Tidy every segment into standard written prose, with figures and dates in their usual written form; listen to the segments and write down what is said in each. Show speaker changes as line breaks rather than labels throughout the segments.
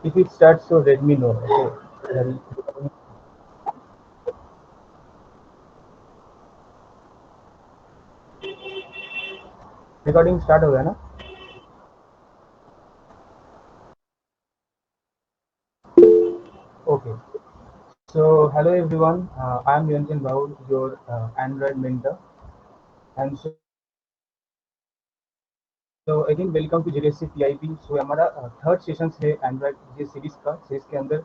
If it starts, so let me know. Okay. Then recording start हो गया ना? Okay. So hello everyone. I am Niranjan Bahul, your Android mentor. And so again welcome to JDSC PIP. So हमारा third session है Android ये series के अंदर.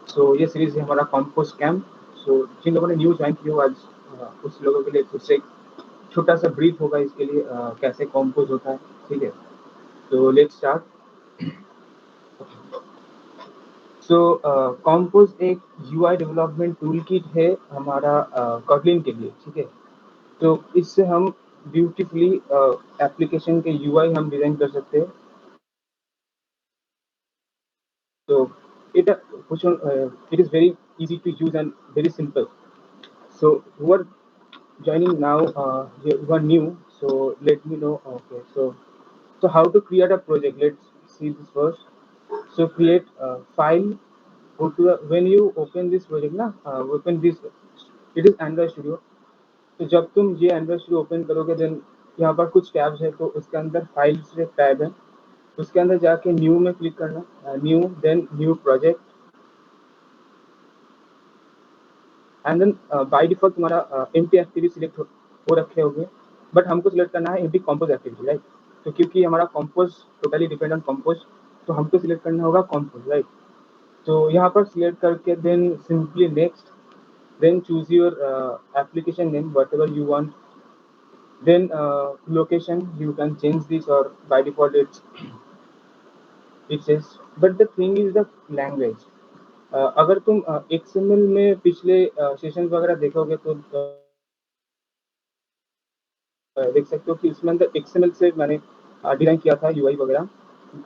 सो ये series है हमारा कॉम्पोस्ट कैम्प. सो जिन लोगों ने न्यू ज्वाइन किया हो आज, उस लोगों के लिए फिर से छोटा सा ब्रीफ होगा इसके लिए, कैसे कॉम्पोज होता है. ठीक है. तो लेट्स स्टार्ट. सो कॉम्पोज एक यूआई डेवलपमेंट टूल किट है हमारा कॉटलिन के लिए. ठीक है. तो इससे हम ब्यूटीफुली एप्लीकेशन के यूआई हम डिजाइन कर सकते हैं. So it is very easy to use and very simple. So who are joining now, who are new, so let me know. Okay, so how to create a project? Let's see this first. So create a file. Go to when you open this project ना, open this. It is Android Studio. तो जब तुम ये Android Studio open करोगे then यहाँ पर कुछ tabs है. तो उसके अंदर फाइल्स से टैब है. उसके अंदर जाके न्यू में क्लिक करना. New then new project. And then by default तुम्हारा एम्प्टी एक्टिविटी सिलेक्ट हो रखे होंगे. बट हमको सिलेक्ट करना है एम्प्टी कंपोज एक्टिविटी, राइट. तो क्योंकि हमारा compose totally depend on compose, तो हमको सिलेक्ट करना होगा कंपोज, राइट. तो यहाँ पर सिलेक्ट करके then simply next. Then choose your application name whatever you want. Then location you can change this और by default it's is. But the thing is the language. अगर तुम XML में पिछले session वगैरह देखोगे तो देख सकते हो कि इसमें अंदर XML से मैंने डिजाइन किया था यूआई वगैरह.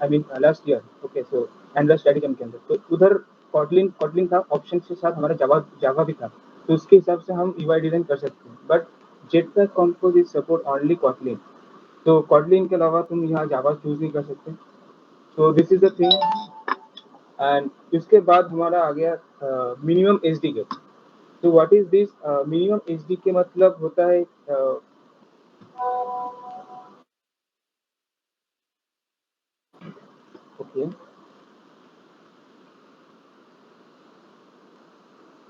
I mean last year. Okay. So Android स्ट्रेटजम के अंदर तो उधर कॉटलिन था ऑप्शन के साथ. हमारा जावा भी था. तो उसके हिसाब से हम यूआई डिजाइन कर सकते हैं. But jetpack compose is support only Kotlin. तो कॉटलिन के अलावा तुम यहाँ जावा चूज नहीं कर सकते. तो this is the thing. And इसके बाद हमारा आ गया मिनिमम एसडीके. तो what is this minimum SDK? मतलब होता है ओके.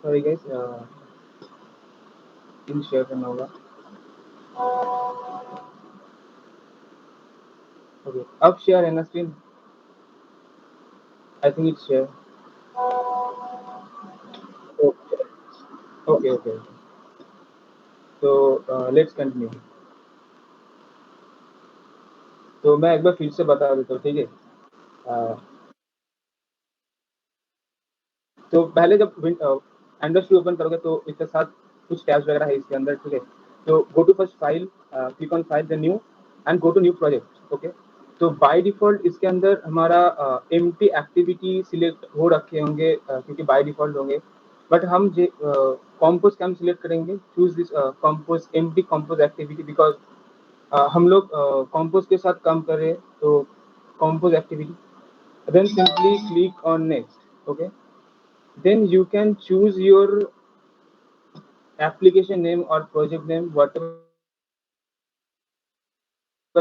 सॉरी गाइस, इन शेयर करना होगा. ओके. अब शेयर है ना screen? I think its share. Okay okay. तो लेट्स कंटिन्यू. तो मैं एक बार फिर से बता देता हूँ. ठीक है. uh, तो पहले जब एंड्रॉइड स्टूडियो ओपन करोगे तो इसके साथ कुछ टैब्स वगैरह है इसके अंदर. ठीक है. तो go to first file, click on file, then new and go to new project. Okay. तो बाय डिफॉल्ट इसके अंदर हमारा एम्प्टी एक्टिविटी सिलेक्ट हो रखे होंगे, क्योंकि बाय डिफॉल्ट होंगे. बट हम कॉम्पोज कैम सिलेक्ट करेंगे. Choose this compose empty compose activity because हम लोग कॉम्पोज के साथ काम कर रहे हैं. तो compose activity. Then simply click on next. Okay. then you can choose your application name or project name whatever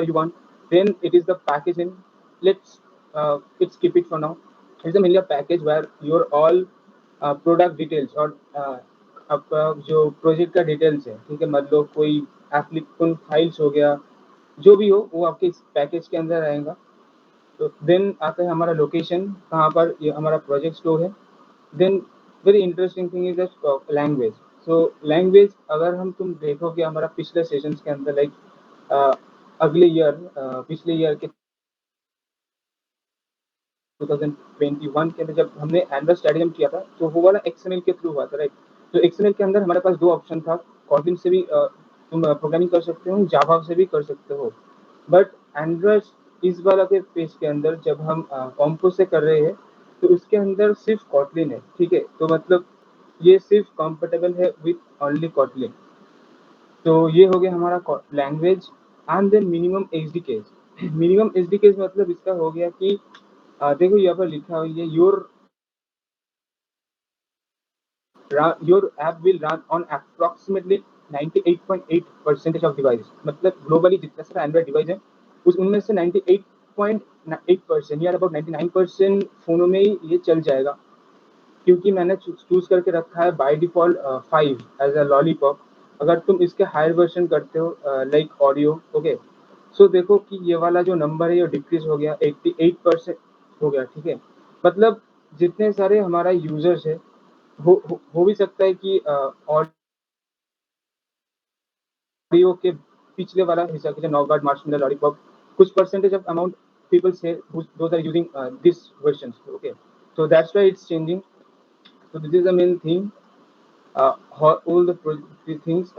you want. Then it is the package name. Let's skip it for now. It's a mainly a package where your all product details और आपका जो project का details है. ठीक है. मतलब कोई application files हो गया, जो भी हो वो आपके इस पैकेज के अंदर आएगा. तो देन आता है हमारा लोकेशन, कहाँ पर ये हमारा प्रोजेक्ट स्टोर है. Then very interesting thing is the language. So language अगर हम तुम देखोगे हमारा पिछले सेशंस के अंदर लाइक अगले ईयर, पिछले ईयर के 2021 के अंदर जब हमने एंड्रॉइड स्ट्रेटजम किया था तो वो वाला एक्सएमएल के थ्रू हुआ था, राइट. तो एक्सएमएल के अंदर हमारे पास दो ऑप्शन था. कोडिंग से भी तुम प्रोग्रामिंग कर सकते हो, जावा से भी कर सकते हो. बट एंड्रॉइड इस वाला के पेज के अंदर जब हम कॉम्पोज से कर रहे हैं तो उसके अंदर सिर्फ कॉटलिन है. ठीक है. तो मतलब ये सिर्फ कंफर्टेबल है विथ ओनली कॉटलिन. तो ये हो गया हमारा language. And then minimum HD case. Minimum HD case मतलब इसका हो गया कि देखो यहाँ पर लिखा हुआ है your app will run on approximately 98.8% of devices. मतलब ग्लोबली जितना सारा एंड्रॉइड डिवाइस है उस उनमें से 98.8% या अबाउट 99% फोनों में ही ये चल जाएगा, क्योंकि मैंने चूज करके रखा है by default 5 as a lollipop. अगर तुम इसके हायर वर्जन करते हो लाइक ऑडियो, ओके, सो देखो कि ये वाला जो नंबर है ये डिक्रीज हो गया, 88% हो गया, ठीक है। मतलब जितने सारे हमारा यूजर्स है, हो भी सकता है कि ऑडियो के पिछले वाला हिस्सा के नॉगार्ड मार्शमेलो लॉलीपॉप कुछ percentage of amount people say those are using this versions, okay, so that's why it's changing. So this is the main thing, all the things,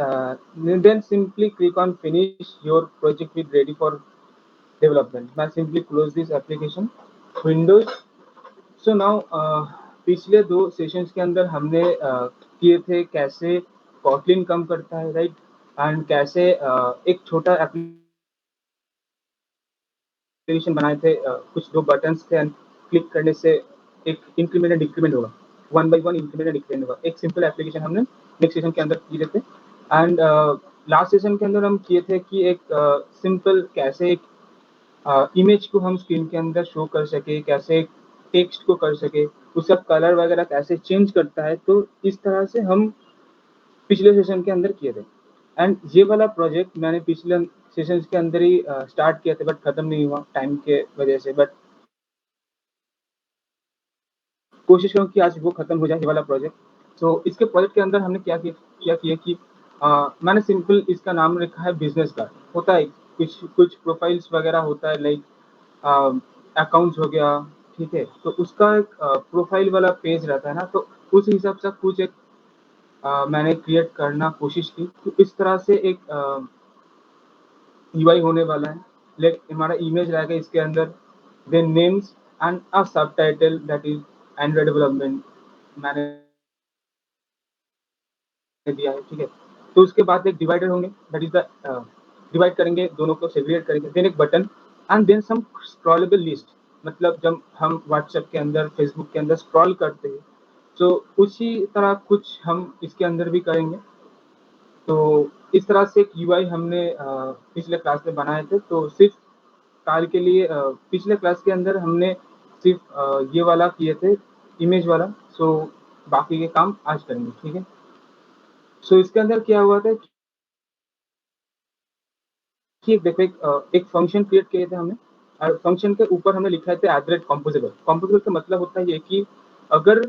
then simply click on finish your project with ready for development. मैं simply close this application windows. So now पिछले 2 sessions के अंदर हमने किए थे कैसे Kotlin कम करता है, राइट, एंड कैसे एक छोटा एप्लीकेशन बनाए थे, कुछ 2 बटन्स थे एंड क्लिक करने से एक इंक्रीमेंट एंड डिक्रीमेंट होगा, 1 बाय 1 इंक्रीमेंट एंड डिक्रीमेंट होगा। एक सिंपल एप्लीकेशन हमने नेक्स्ट सेशन के अंदर किए थे। एंड लास्ट सेशन के अंदर हम किए थे कि एक सिंपल कैसे एक इमेज को हम स्क्रीन के अंदर शो कर सके, कैसे टेक्स्ट को कर सके, उसका कलर वगैरह कैसे चेंज करता है। तो इस तरह से हम पिछले सेशन के अंदर किए थे। एंड ये वाला प्रोजेक्ट मैंने पिछले सेशन के अंदर ही स्टार्ट किया था, बट खत्म नहीं हुआ टाइम के वजह से। बट कोशिश करूँ कि आज वो खत्म हो जाए ये वाला प्रोजेक्ट। तो इसके प्रोजेक्ट के अंदर हमने क्या किया कि मैंने सिंपल इसका नाम रखा है बिजनेस कार्ड। होता है कुछ कुछ प्रोफाइल्स वगैरह होता है, लाइक अकाउंट्स हो गया, ठीक है, तो उसका एक प्रोफाइल वाला पेज रहता है ना, तो उस हिसाब से कुछ एक मैंने क्रिएट करना कोशिश की। तो इस तरह से एक यूआई होने वाला है, लाइक हमारा इमेज रहेगा इसके अंदर, then names and a subtitle that is Android development मैंने दिया है, ठीक है। तो उसके बाद एक डिवाइडर होंगे, दैट इज द डिवाइड करेंगे, दोनों को सेग्रीगेट करेंगे, देन एक button and then some scrollable list. मतलब जब हम व्हाट्सएप के अंदर, फेसबुक के अंदर स्क्रॉल करते हैं, तो उसी तरह कुछ हम इसके अंदर भी करेंगे। तो इस तरह से एक यूआई हमने पिछले क्लास में बनाए थे। तो सिर्फ काल के लिए पिछले क्लास के अंदर हमने सिर्फ ये वाला किए थे, इमेज वाला। सो बाकी के काम आज करेंगे, ठीक है। सो इसके अंदर क्या हुआ था कि देखो एक फंक्शन क्रिएट किए थे हमने, और फंक्शन के ऊपर हमने लिखा था @composable। composable का मतलब होता है ये कि अगर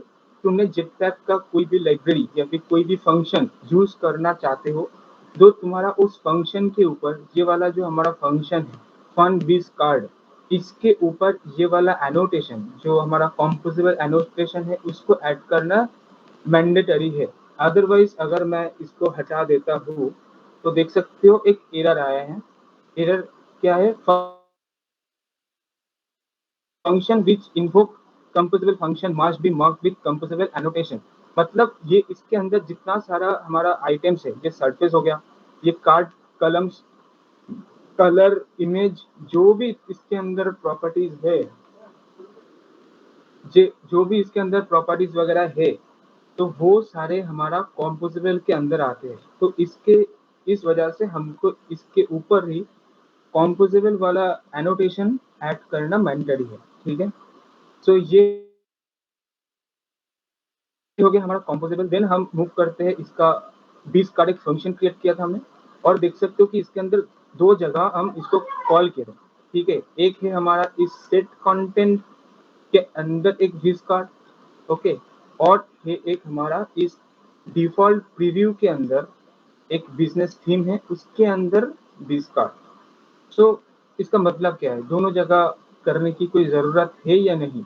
तुमने जेटपैक का कोई भी लाइब्रेरी या फिर कोई भी फंक्शन यूज करना चाहते हो, तो तुम्हारा उस फंक्शन के ऊपर ये वाला जो हमारा फंक्शन है फन विज कार्ड, इसके ऊपर ये वाला एनोटेशन जो हमारा कॉम्पोजेबल एनोटेशन है उसको ऐड करना मैंडेटरी है। अदरवाइज अगर मैं इसको हटा देता हूँ तो देख सकते हो एक एरर आया है। एरर क्या है? Function which invoke composable function must be marked with composable annotation. मतलब ये इसके अंदर जितना सारा हमारा आइटम्स है, ये सरफेस हो गया, ये कार्ड, कलम्स, कलर, इमेज, जो भी इसके अंदर प्रॉपर्टीज है, जो भी इसके अंदर प्रॉपर्टीज वगैरह है, तो वो सारे हमारा कॉम्पोजेबल के अंदर आते हैं। तो इस वजह से हमको इसके ऊपर ही कॉम्पोजेबल वाला एनोटेशन ऐड करना मैंडेटरी है, ठीक है। सो ये हो गया हमारा कॉम्पोजेबल। देन हम मूव करते हैं इसका बीस कार्ड एक फंक्शन क्रिएट किया था हमने, और देख सकते हो कि इसके अंदर 2 जगह हम इसको कॉल किए थे, ठीक है। एक है हमारा इस सेट कंटेंट के अंदर एक बीस कार्ड, ओके, और ये एक हमारा इस डिफॉल्ट प्रीव्यू के अंदर एक बिजनेस थीम है, उसके अंदर बीस कार्ड। सो इसका मतलब क्या है, दोनों जगह करने की कोई जरूरत है या नहीं?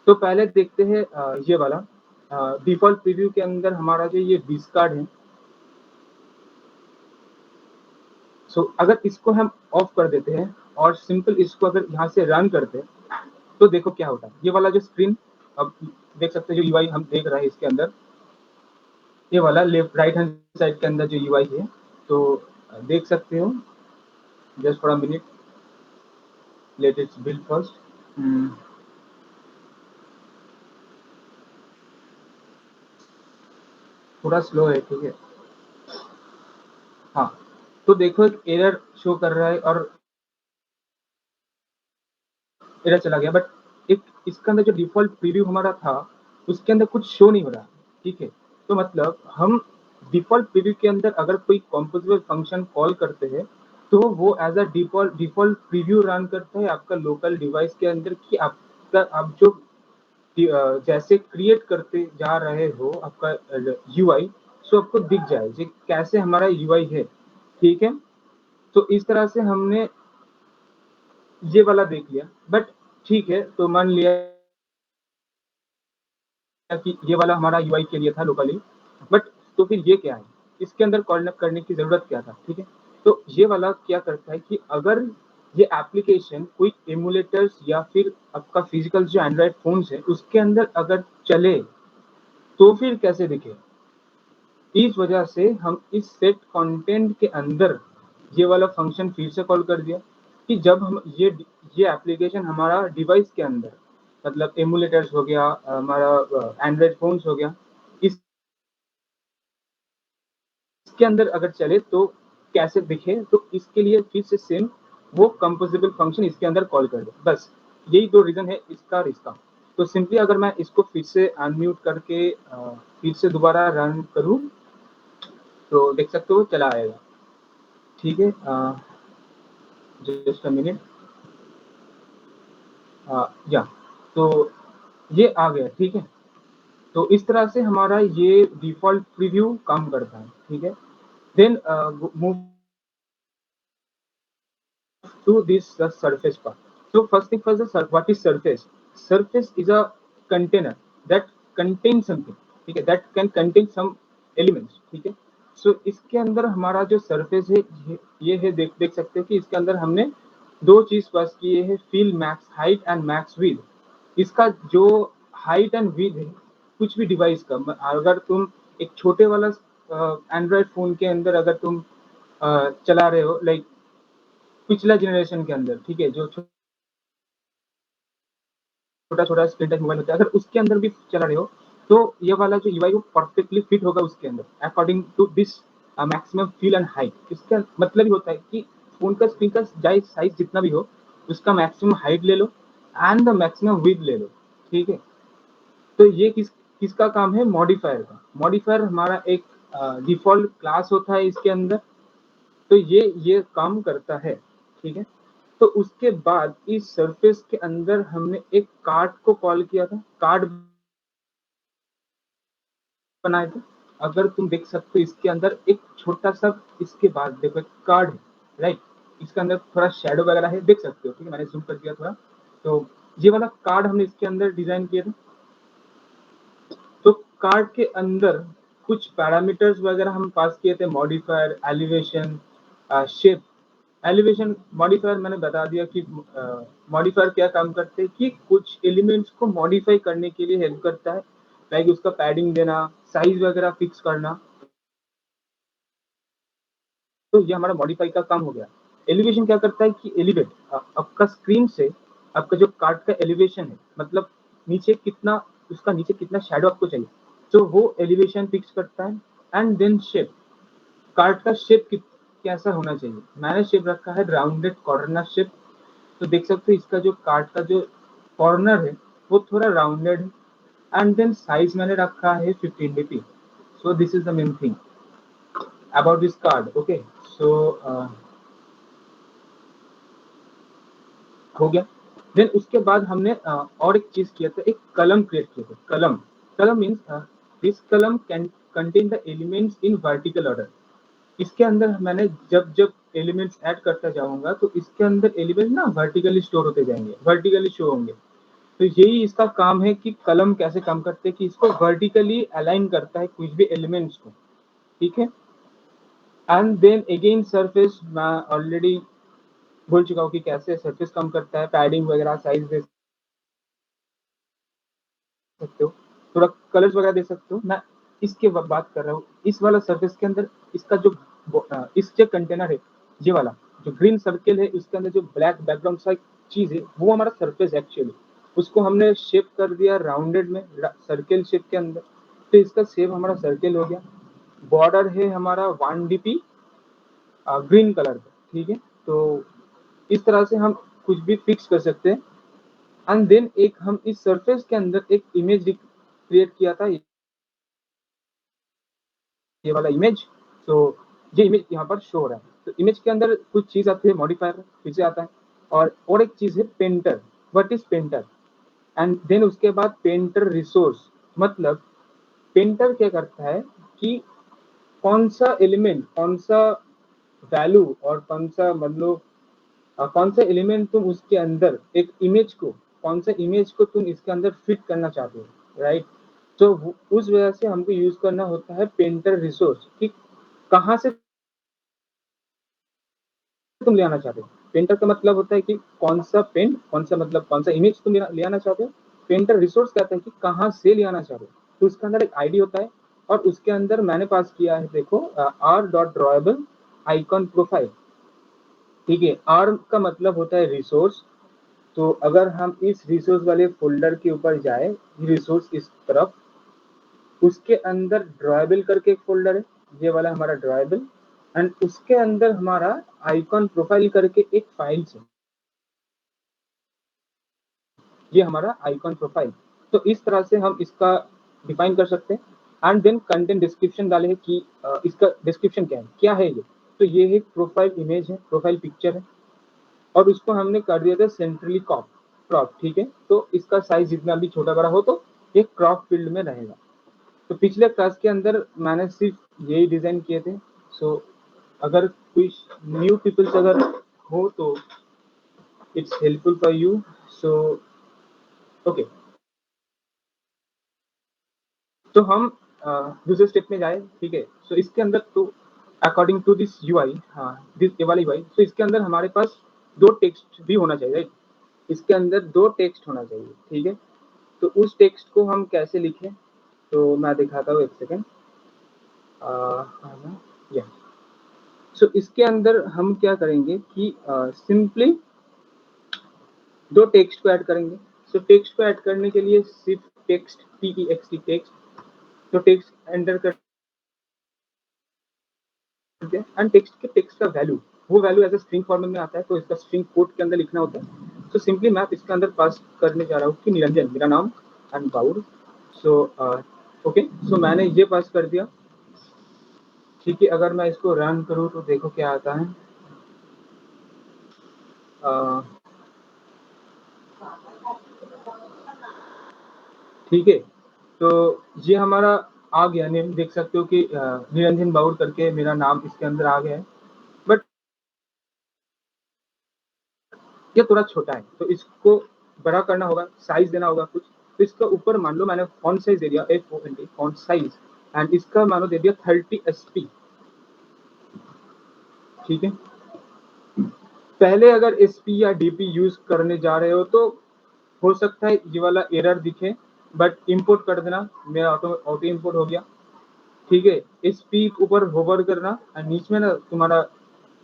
तो पहले देखते हैं ये वाला डिफॉल्ट प्रीव्यू के अंदर हमारा जो ये बीस कार्ड है। सो अगर इसको हम ऑफ कर देते हैं और सिंपल इसको अगर यहाँ से रन करते हैं, तो देखो क्या होता है। ये वाला जो स्क्रीन अब देख सकते हैं, जो यूआई हम देख रहे हैं इसके अंदर, ये वाला लेफ्ट राइट हैंड साइड के अंदर जो यूआई है, तो देख सकते हो। Just for a minute, let its build first. थोड़ा स्लो है, ठीक है। हाँ, तो देखो एक एरर शो कर रहा है और एरर चला गया, बट एक इसके अंदर जो डिफ़ॉल्ट प्रीव्यू हमारा था, उसके अंदर कुछ शो नहीं हो रहा, ठीक है। तो मतलब हम डिफ़ॉल्ट प्रीव्यू के अंदर अगर कोई कंपोज़िबल फंक्शन कॉल करते हैं, तो वो as a default preview run करता है आपका लोकल डिवाइस के अंदर कि आपका आप जो जैसे क्रिएट करते जा रहे हो आपका यूआई, सो आपको दिख जाए कि कैसे हमारा यूआई है, ठीक है। तो इस तरह से हमने ये वाला देख लिया, बट ठीक है, तो मान लिया कि ये वाला हमारा यूआई के लिए था लोकली, बट तो फिर ये क्या है? इसके अंदर कॉल करने की ज़रूरत क्या था, ठीक है? तो ये वाला क्या करता है कि अगर ये एप्लीकेशन कोई एमुलेटर्स या फिर आपका फिजिकल जो एंड्रॉइड फ़ोन्स है, उसके अंदर अगर चले, तो फिर कैसे दिखे? इस वजह से हम इस सेट कंटेंट के अंदर ये वाला फंक्शन फिर से कॉल कर दिया कि जब हम ये एप्लीकेशन हमारा डिवाइस के अंदर मतलब एमुलेटर्स हो गया, हमारा एंड्रॉइड फ़ोन्स हो गया, इसके अंदर अगर चले तो कैसे दिखे? तो इसके लिए फिर से सेम वो कंपोज़िबल फंक्शन इसके अंदर कॉल कर दो, बस यही 2 रीज़न है इसका और इसका। तो सिंपली अगर मैं इसको फिर से अनम्यूट करके फिर से दोबारा रन करूँ, तो देख सकते हो चला आएगा, ठीक है। Just a minute. या तो ये आ गया, ठीक है। तो इस तरह से हमारा ये डिफ़ॉल्ट प्रीव्यू काम करता है, ठीक है। Then move to this the surface part. So first thing first, what is surface? Surface is a container that contains something. ठीक है, that can contain some elements. ठीक है, so इसके अंदर हमारा जो surface है ये है, देख सकते हैं कि इसके अंदर हमने दो चीज पास किए हैं, fill max height and max width। इसका जो हाइट एंड विड्थ है कुछ भी डिवाइस का, अगर तुम एक छोटे वाला एंड्रॉयड फोन के अंदर अगर तुम चला रहे हो, लाइक पिछला जनरेशन के अंदर, ठीक है, जो छोटा-छोटा स्क्रीन टच मोबाइल होता है, अगर उसके अंदर भी चला रहे हो, तो ये वाला जो यूआई वो परफेक्टली फिट होगा उसके अंदर, according to this maximum fill and height. इसका मतलब ये होता है कि फ़ोन का स्क्रीन का साइज़ जितना भी हो, उसका मैक्सिमम हाइट ले लो एंड द मैक्सिमम विड्थ ले लो, ठीक है? तो ये किसका काम है? मॉडिफायर का। मॉडिफायर हमारा एक डिफ़ॉल्ट क्लास होता है इसके अंदर, तो ये काम करता है, ठीक है। तो उसके बाद इस सरफेस के अंदर हमने एक कार्ड को कॉल किया था, कार्ड बनाए थे। अगर तुम देख सकते हो इसके अंदर एक छोटा सा, इसके बाद देखो एक कार्ड है, राइट। इसके अंदर थोड़ा शेडो वगैरह है, देख सकते हो, ठीक है। मैंने जूम कर दिया थोड़ा, तो ये वाला कार्ड हमने इसके अंदर डिजाइन किया था। तो कार्ड के अंदर कुछ पैरामीटर्स वगैरह हम पास किए थे, modifier, elevation, shape. Elevation modifier मैंने बता दिया कि मॉडिफायर क्या काम करते हैं कि कुछ एलिमेंट्स को मॉडिफाई करने के लिए हेल्प करता है, लाइक उसका पैडिंग देना, साइज वगैरह फिक्स करना। तो ये हमारा मॉडिफाई का काम हो गया। एलिवेशन क्या करता है कि एलिवेट आपका स्क्रीन से आपका जो कार्ड का एलिवेशन है, मतलब नीचे कितना, उसका नीचे कितना शैडो आपको चाहिए, तो वो एलिवेशन फिक्स करता है। एंड देन शेप, कार्ड का शेप कैसा होना चाहिए। मैंने शेप रखा है राउंडेड कॉर्नर शेप। तो देख सकते हो इसका जो कार्ड का जो कॉर्नर है वो थोड़ा राउंडेड है। एंड देन साइज मैंने रखा है 15 dp। So this is the main thing about this card, okay. So हो गया। देन उसके बाद हमने और एक चीज किया था, एक कलम क्रिएट किया था। कलम, कलम मीन्स दिस कलम can contain the elements in vertical order. इसके अंदर मैंने जब जब एलिमेंट्स ऐड करता जाऊंगा तो इसके अंदर एलिमेंट ना वर्टिकली स्टोर होते जाएंगे, वर्टिकली शो होंगे। तो यही इसका काम है कि कलम कैसे काम करते हैं कि इसको वर्टिकली अलाइन करता है कुछ भी एलिमेंट्स को, ठीक है। एंड देन अगेन सरफेस, मैं ऑलरेडी बोल चुका हूँ कि कैसे सरफेस काम करता है, पैडिंग वगैरह, साइज दे सकते हो, थोड़ा कलर्स वगैरह दे सकते हो। मैं इसके बात कर रहा हूँ, इस वाला सरफेस के अंदर इसका जो इस जो कंटेनर है, ये वाला जो ग्रीन सर्कल है, उसके अंदर जो ब्लैक बैकग्राउंड सा चीज है, वो हमारा सरफेस एक्चुअली। उसको हमने शेप कर दिया राउंडेड में, सर्कल शेप के अंदर। तो इसका शेप हमारा सर्कल हो गया। बॉर्डर है हमारा 1 dp ग्रीन कलर का, ठीक है। तो इस तरह से हम कुछ भी फिक्स कर सकते हैं। एंड देन एक हम इस सरफेस के अंदर एक इमेज क्रिएट किया था, ये वाला इमेज। तो ये इमेज यहाँ पर शो हो रहा है। तो इमेज के अंदर कुछ चीज आती है, मॉडिफायर फिर से आता है, और एक चीज है painter. What is painter? And then उसके बाद पेंटर रिसोर्स, मतलब पेंटर क्या करता है कि कौन सा एलिमेंट, कौन सा वैल्यू और कौन सा मतलब कौन सा एलिमेंट तुम उसके अंदर एक इमेज को, कौन सा इमेज को तुम इसके अंदर फिट करना चाहते हो, राइट। तो उस वजह से हमको यूज करना होता है पेंटर रिसोर्स कि कहाँ से तुम ले आना चाहते हो। पेंटर का मतलब होता है कि कौन सा पेन, कौन सा मतलब कौन सा इमेज तुम ले आना चाहते हो। पेंटर रिसोर्स कहते हैं कि कहाँ से ले आना चाहते हो। तो उसके अंदर एक आईडी होता है, और उसके अंदर मैंने पास किया है, देखो, r.drawable आइकॉन प्रोफाइल, ठीक है। r का मतलब होता है रिसोर्स। तो अगर हम इस रिसोर्स वाले फोल्डर के ऊपर जाए, रिसोर्स इस तरफ, उसके अंदर ड्रॉएबल करके एक फोल्डर है, ये वाला हमारा ड्रॉएबल। एंड उसके अंदर हमारा आइकॉन प्रोफाइल करके एक फाइल है, ये हमारा आइकॉन प्रोफाइल। तो इस तरह से हम इसका डिफाइन कर सकते हैं। एंड देन कंटेंट डिस्क्रिप्शन डाले है कि इसका डिस्क्रिप्शन क्या है ये। तो ये एक प्रोफाइल इमेज है, प्रोफाइल पिक्चर है, और उसको हमने कर दिया था सेंट्रली क्रॉप, ठीक है। तो इसका साइज जितना भी छोटा बड़ा हो तो ये क्रॉप फील्ड में रहेगा। तो पिछले क्लास के अंदर मैंने सिर्फ यही डिजाइन किए थे। सो अगर कोई न्यू पीपल्स अगर हो तो it's helpful for you. So okay, तो हम दूसरे स्टेप में जाए, ठीक है। सो इसके अंदर तो अकॉर्डिंग टू दिस यूआई, हाँ, दिस ये वाली यूआई, तो इसके अंदर हमारे पास दो टेक्स्ट भी होना चाहिए, राइट। इसके अंदर दो टेक्स्ट होना चाहिए, ठीक है। तो उस टेक्स्ट को हम कैसे लिखें, तो मैं दिखाता हूँ, एक सेकेंड। या सो इसके अंदर हम क्या करेंगे कि सिंपली दो टेक्स्ट को ऐड करेंगे। सो टेक्स्ट को ऐड करने के लिए सिर्फ टेक्स्ट, TEXT टेक्स्ट, तो टेक्स्ट एंटर करते हैं। एंड टेक्स्ट का वैल्यू, वो value as a string format में आता है, तो इसका स्ट्रिंग कोड के अंदर लिखना होता है। तो सिंपली मैं इसके अंदर पास करने जा रहा हूँ कि निरंजन मेरा नाम एंड बाउर। सो ओके, सो मैंने ये पास कर दिया, ठीक है। अगर मैं इसको रन करूँ तो देखो क्या आता है। ठीक है, तो ये हमारा आ गया नेम, देख सकते हो कि निरंजन बाउर करके मेरा नाम इसके अंदर आ गया है। बट ये थोड़ा छोटा है, तो इसको बड़ा करना होगा, साइज देना होगा कुछ। तो इसका ऊपर मान लो मैंने फॉन्ट साइज दे दिया F-O-N-T फॉन्ट साइज, एंड इसका मान लो दे दिया 30 SP, ठीक है। पहले अगर SP या DP यूज करने जा रहे हो तो हो सकता है ये वाला एरर दिखे, बट इंपोर्ट कर देना, मेरा ऑटो इंपोर्ट हो गया, ठीक है। SP ऊपर होवर करना, और नीचे में ना तुम्हारा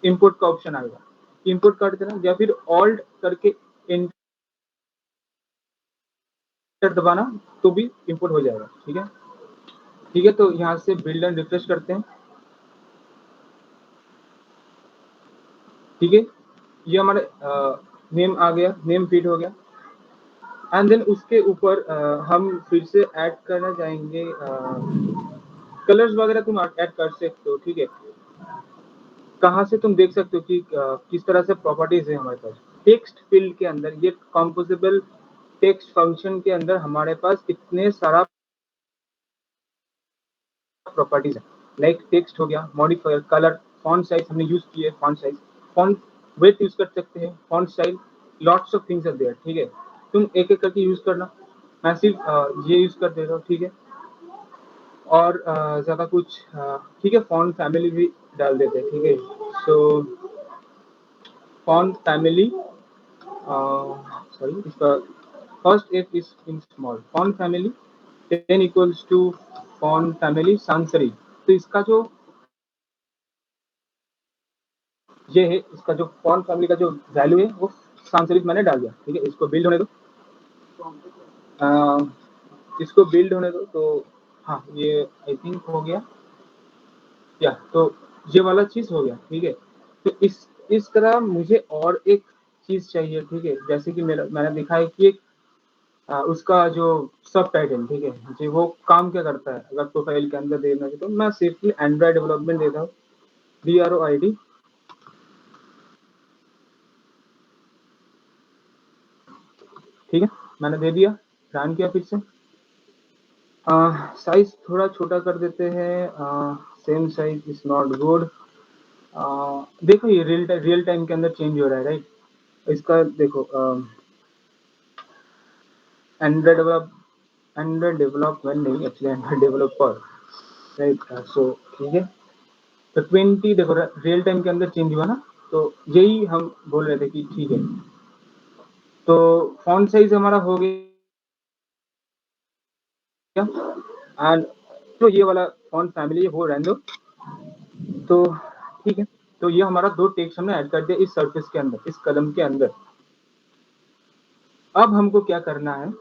इंपोर्ट का ऑप्शन आएगा, इंपोर्ट कर देना, या फिर ऑल्ट करके एंटर दबाना, तो भी इंपोर्ट हो जाएगा, ठीक है। ठीक है, तो यहाँ से बिल्ड एंड रिफ्रेश करते हैं, ठीक है। ये हमारे नेम आ गया, नेम फीड हो गया। एंड देन उसके ऊपर हम फिर से ऐड करना चाहेंगे कलर्स वगैरह, तुम ऐड कर सकते हो, ठीक है। कहाँ से तुम देख सकते हो कि किस तरह से प्रॉपर्टीज है हमारे पास टेक्स्ट फील्ड के अंदर। ये कंपोजिबल टेक्स्ट फंक्शन के अंदर हमारे पास इतने सारा प्रॉपर्टीज है, लाइक टेक्स्ट हो गया, मॉडिफायर, कलर, फॉन्ट साइज हमने यूज किए, font size, font weight use कर सकते हैं, font style, lots of things are there, ठीक है। तुम एक एक करके यूज करना, मैं सिर्फ ये यूज कर दे रहा हूँ, ठीक है। और ज्यादा कुछ ठीक है, फॉन्ट फैमिली भी डाल देते हैं, ठीक है। सो फॉन्ट फैमिली, सॉरी, इसका first F is in small, font family 10 equals to font family sans serif. तो इसका जो ये है, इसका जो फॉन्ट फैमिली का जो वैल्यू है वो सांसरिफ मैंने डाल दिया, ठीक है। इसको बिल्ड होने दो, इसको बिल्ड होने दो। तो हाँ, ये आई थिंक हो गया। या तो ये वाला चीज हो गया, ठीक है। तो इस तरह मुझे और एक चीज चाहिए, ठीक है। जैसे कि मैंने दिखा है कि एक उसका जो सब टाइटल, ठीक है जी, वो काम क्या करता है अगर प्रोफाइल के अंदर देना है, तो मैं सिर्फ एंड्रॉइड डेवलपमेंट देता हूँ, BROID, ठीक है। मैंने दे दिया, रन किया फिर से। साइज थोड़ा छोटा कर देते हैं, same size is not good. देखो ये रियल टाइम के अंदर चेंज हो रहा है, राइट। इसका देखो एंड्रॉइड डेवलपमेंट नहीं, एक्चुअली एंड्रॉइड डेवलपर, राइट। सो ठीक है, तो 20 देखो रियल टाइम के अंदर चेंज हुआ ना, तो यही हम बोल रहे थे कि ठीक है। तो फॉन्ट साइज हमारा हो गया, एंड तो ये वाला फॉन्ट फैमिली वो रहने दो, तो ठीक है। तो ये हमारा दो टेक्स्ट हमने ऐड कर दिया इस सरफेस के अंदर, इस कलम के अंदर। अब हमको क्या करना है,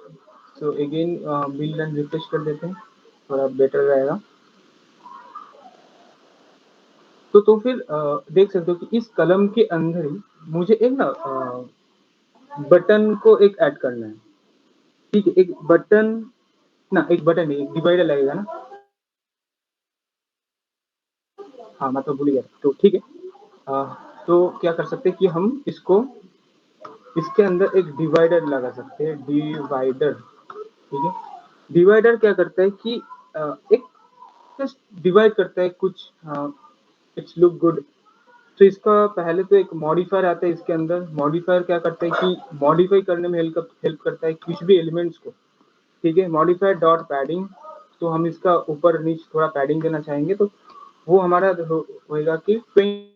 so again build and refresh कर देते हैं, थोड़ा बेटर रहेगा। तो फिर देख सकते हो कि इस कलम के अंदर ही मुझे एक ना बटन को एक ऐड करना है, ठीक है। एक बटन एक बटन नहीं, एक डिवाइडर लगेगा ना। हाँ मैं तो भूल गया, तो ठीक है। तो क्या कर सकते हैं कि हम इसको इसके अंदर एक डिवाइडर लगा सकते हैं, डिवाइडर, ठीक है। डिवाइडर क्या करता है कि एक जस्ट डिवाइड करता है कुछ, इट्स लुक गुड। तो इसका पहले तो एक मॉडिफायर आता है इसके अंदर। मॉडिफायर क्या करता है कि मॉडिफाई करने में हेल्प करता है कुछ भी एलिमेंट्स को, ठीक है। मॉडिफायर डॉट पैडिंग, तो हम इसका ऊपर नीचे थोड़ा पैडिंग देना चाहेंगे, तो वो हमारा होएगा कि 20,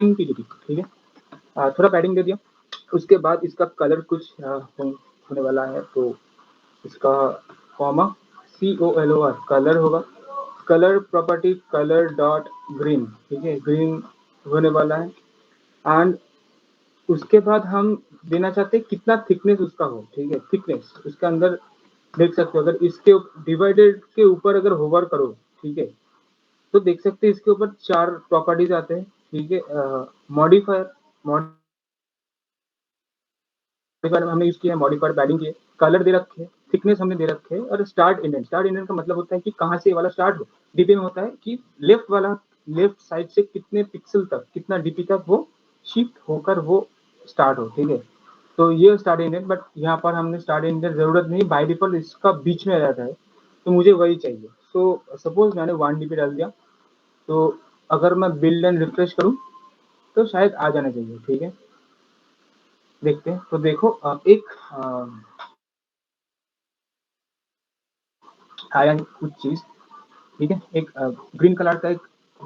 ठीक है। थोड़ा पैडिंग दे दिया। उसके बाद इसका कलर कुछ होने वाला है, तो इसका कॉमा COLOR कलर होगा। Colour property colour dot green, ठीक है, ग्रीन होने वाला है। एंड उसके बाद हम देना चाहते हैं कितना थिकनेस उसका हो, ठीक है। थिकनेस उसके अंदर देख सकते हो, अगर इसके डिवाइडेड के ऊपर अगर होवर करो, ठीक है, तो देख सकते हैं इसके ऊपर 4 प्रॉपर्टीज आते हैं, ठीक है। मॉडिफायर मॉडिफायर हमने यूज किया है, मॉडिफायर पैडिंग किए, कलर दे रखे, थिकनेस हमने दे रखे है, और स्टार्ट इंडेंट का मतलब होता है कि कहाँ से वाला स्टार्ट हो। डीपी में होता है कि लेफ्ट साइड से कितने पिक्सल तक, कितना डीपी तक वो शिफ्ट होकर वो स्टार्ट हो, ठीक है। तो ये स्टार्ट इंडेंट, बट यहाँ पर हमने स्टार्ट इंडेंट जरूरत नहीं, बाय डिफॉल्ट इसका बीच में रहता है, तो मुझे वही चाहिए। सो सपोज मैंने 1 DP डाल दिया, तो अगर मैं बिल्ड एंड रिफ्रेश करूँ तो शायद आ जाना चाहिए, ठीक है। देखते हैं, तो देखो एक आया कुछ चीज, ठीक है। एक ग्रीन कलर का एक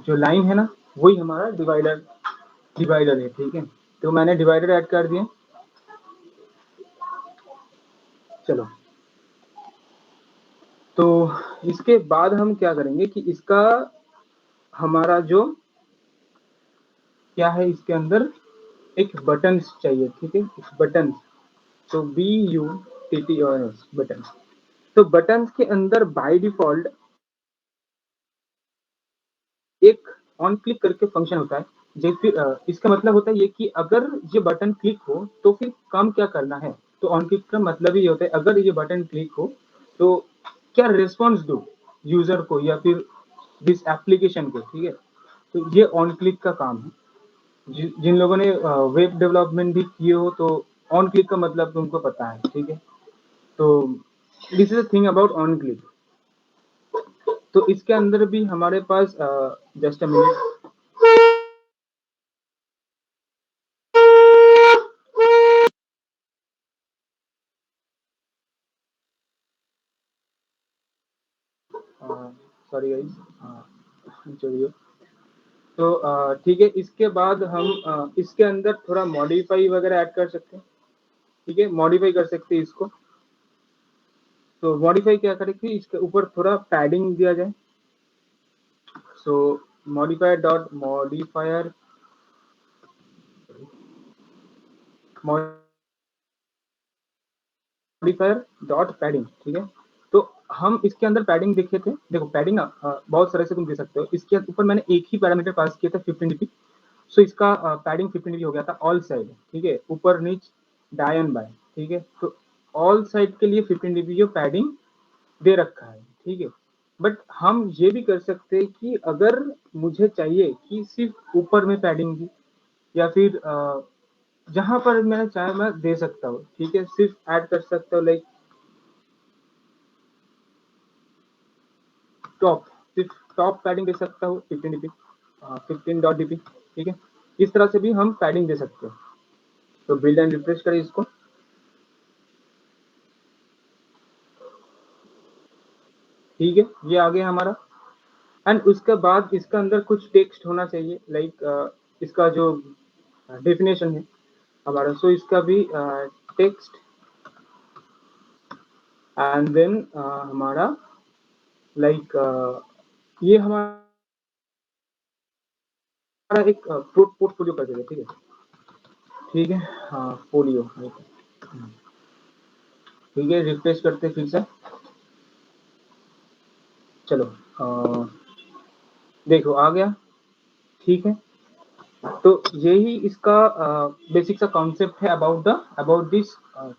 जो लाइन है ना, वही हमारा डिवाइडर है, ठीक है। तो मैंने डिवाइडर ऐड कर दिए। चलो, तो इसके बाद हम क्या करेंगे कि इसका हमारा जो क्या है, इसके अंदर एक बटन चाहिए, ठीक है। बटन, तो BUTTONS बटन। तो बटन के अंदर बाय डिफॉल्ट एक ऑन क्लिक करके फंक्शन होता है। जैसे इसका मतलब होता है ये कि अगर ये बटन क्लिक हो तो फिर काम क्या करना है। तो ऑन क्लिक का मतलब ये होता है अगर ये बटन क्लिक हो तो क्या रिस्पॉन्स दो यूजर को या फिर दिस एप्लीकेशन को, ठीक है। तो ये ऑन क्लिक का काम है। जिन लोगों ने वेब डेवलपमेंट भी किए हो तो ऑन क्लिक का मतलब तुमको पता है, ठीक है। तो this is the thing about on click. तो इसके अंदर भी हमारे पास just a minute, sorry guys, चलिए। तो ठीक है, इसके बाद हम इसके अंदर थोड़ा मॉडिफाई वगैरह ऐड कर सकते हैं, ठीक है। मॉडिफाई कर सकते हैं इसको। तो मॉडिफाई क्या करें कि इसके ऊपर थोड़ा पैडिंग दिया जाए। So modifier dot modifier dot padding, ठीक है। तो हम इसके अंदर पैडिंग देखे थे, देखो पैडिंग ना बहुत तरह से तुम दे सकते हो। इसके ऊपर मैंने एक ही पैरामीटर पास किया था 15 dp, सो इसका पैडिंग 15 dp हो गया था ऑल साइड, ठीक है, ऊपर नीच डायन बाय, ठीक है। तो ऑल साइड के लिए 15 dp जो पैडिंग दे रखा है, ठीक है। बट हम ये भी कर सकते हैं कि अगर मुझे चाहिए कि सिर्फ ऊपर में पैडिंग दी, या फिर जहां पर मैं चाहे मैं दे सकता हूँ, ठीक है, सिर्फ ऐड कर सकता हूँ, लाइक टॉप, सिर्फ टॉप पैडिंग दे सकता हूँ 15 dp, 15 dp, ठीक है। इस तरह से भी हम पैडिंग दे सकते हैं। तो बिल्ड एंड रिफ्रेश करें इसको, ठीक है, ये आ गया हमारा। एंड उसके बाद इसका अंदर कुछ टेक्स्ट होना चाहिए, लाइक इसका जो डेफिनेशन है हमारा, सो इसका भी टेक्स्ट, एंड देन हमारा लाइक ये हमारा एक पोर्टफोलियो कर देंगे, ठीक है, ठीक है, हाँ फोलियो, ठीक है। रिफ्रेश करते फिर से, चलो देखो आ गया, ठीक है। तो यही इसका बेसिक सा कॉन्सेप्ट है about this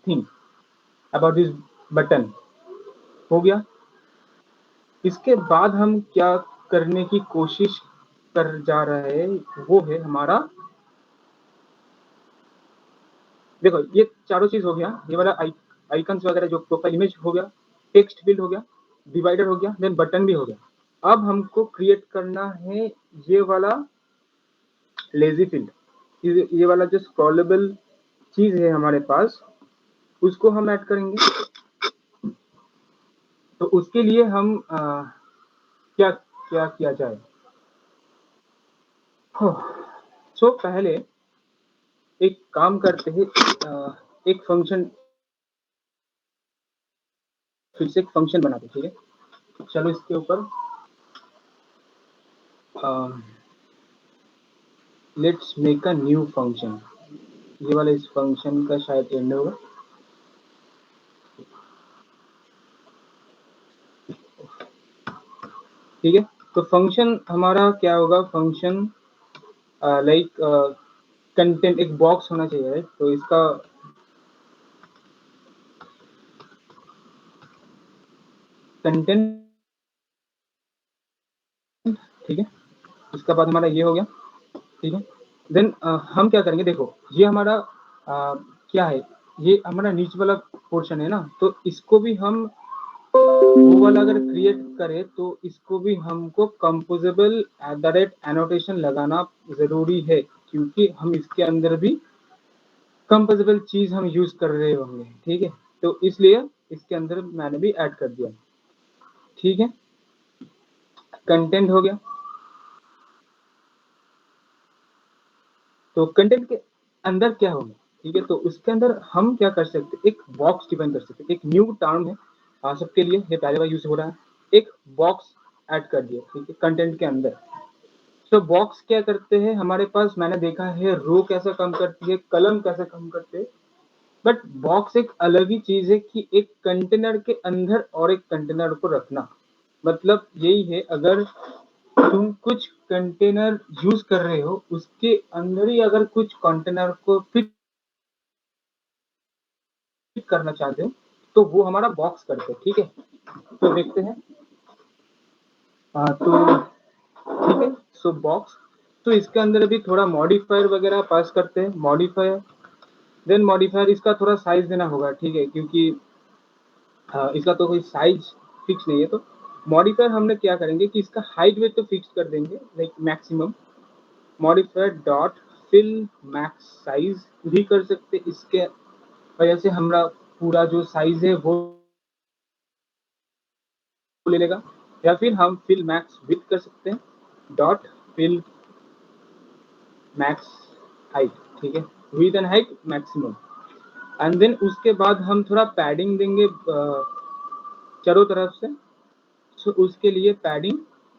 thing, about this button, हो गया। इसके बाद हम क्या करने की कोशिश कर जा रहे हैं, वो है हमारा, देखो ये चारों चीज हो गया, ये वाला आइकन्स वगैरह जो प्रोफाइल इमेज हो गया, टेक्स्ट फील्ड हो गया, डिवाइडर हो गया, देन बटन भी हो गया। अब हमको क्रिएट करना है ये वाला लेजी फील्ड, ये वाला जो स्क्रॉलेबल चीज है हमारे पास, उसको हम ऐड करेंगे। तो उसके लिए हम क्या क्या किया जाए, सो पहले एक काम करते हैं, एक फंक्शन, फिर से एक फंक्शन बनाते, ठीक है। चलो इसके ऊपर let's make a new function, ये वाला इस फंक्शन का शायद एंड होगा, ठीक है। तो फंक्शन हमारा क्या होगा, फंक्शन लाइक कंटेंट, एक बॉक्स होना चाहिए, राइट। तो इसका कंटेंट, ठीक है। इसका बाद हमारा ये हो गया, ठीक है। देन हम क्या करेंगे, देखो ये हमारा क्या है, ये हमारा नीचे वाला पोर्शन है ना, तो इसको भी हम वो वाला अगर क्रिएट करें तो इसको भी हमको कंपोजेबल एनोटेशन लगाना जरूरी है, क्योंकि हम इसके अंदर भी कंपोजेबल चीज हम यूज कर रहे होंगे, ठीक है। तो इसलिए इसके अंदर मैंने भी ऐड कर दिया, ठीक है। कंटेंट हो गया, तो कंटेंट के अंदर क्या होगा, ठीक है। तो उसके अंदर हम क्या कर सकते हैं, एक बॉक्स डिफाइन कर सकते हैं, एक न्यू टर्म है सबके लिए, ये पहले बार यूज हो रहा है, एक बॉक्स ऐड कर दिया, ठीक है, कंटेंट के अंदर। तो बॉक्स क्या करते हैं हमारे पास, मैंने देखा है रो कैसे कम करती है, कलम कैसे कम करते हैं, बट बॉक्स एक अलग ही चीज है कि एक कंटेनर के अंदर और एक कंटेनर को रखना, मतलब यही है, अगर तुम कुछ कंटेनर यूज कर रहे हो, उसके अंदर ही अगर कुछ कंटेनर को फिट करना चाहते हो, तो वो हमारा बॉक्स करते हैं, ठीक है। तो देखते हैं, तो ठीक है, सो बॉक्स, तो इसके अंदर भी थोड़ा मॉडिफायर वगैरह पास करते हैं, मॉडिफायर, देन मॉडिफायर इसका थोड़ा साइज देना होगा, ठीक है, क्योंकि इसका तो कोई साइज फिक्स नहीं है। तो मॉडिफायर हमने क्या करेंगे कि इसका हाइट वेट तो फिक्स कर देंगे, like maximum, modifier dot fill max size भी कर सकते, इसके वजह से हमारा पूरा जो साइज है वो ले लेगा। या फिर हम फिल मैक्स विथ कर सकते हैं, डॉट फिल मैक्स हाइट, ठीक है, width and height maximum. And then उसके बाद हम थोड़ा पैडिंग देंगे चारों तरफ से, सो उसके लिए पैडिंग,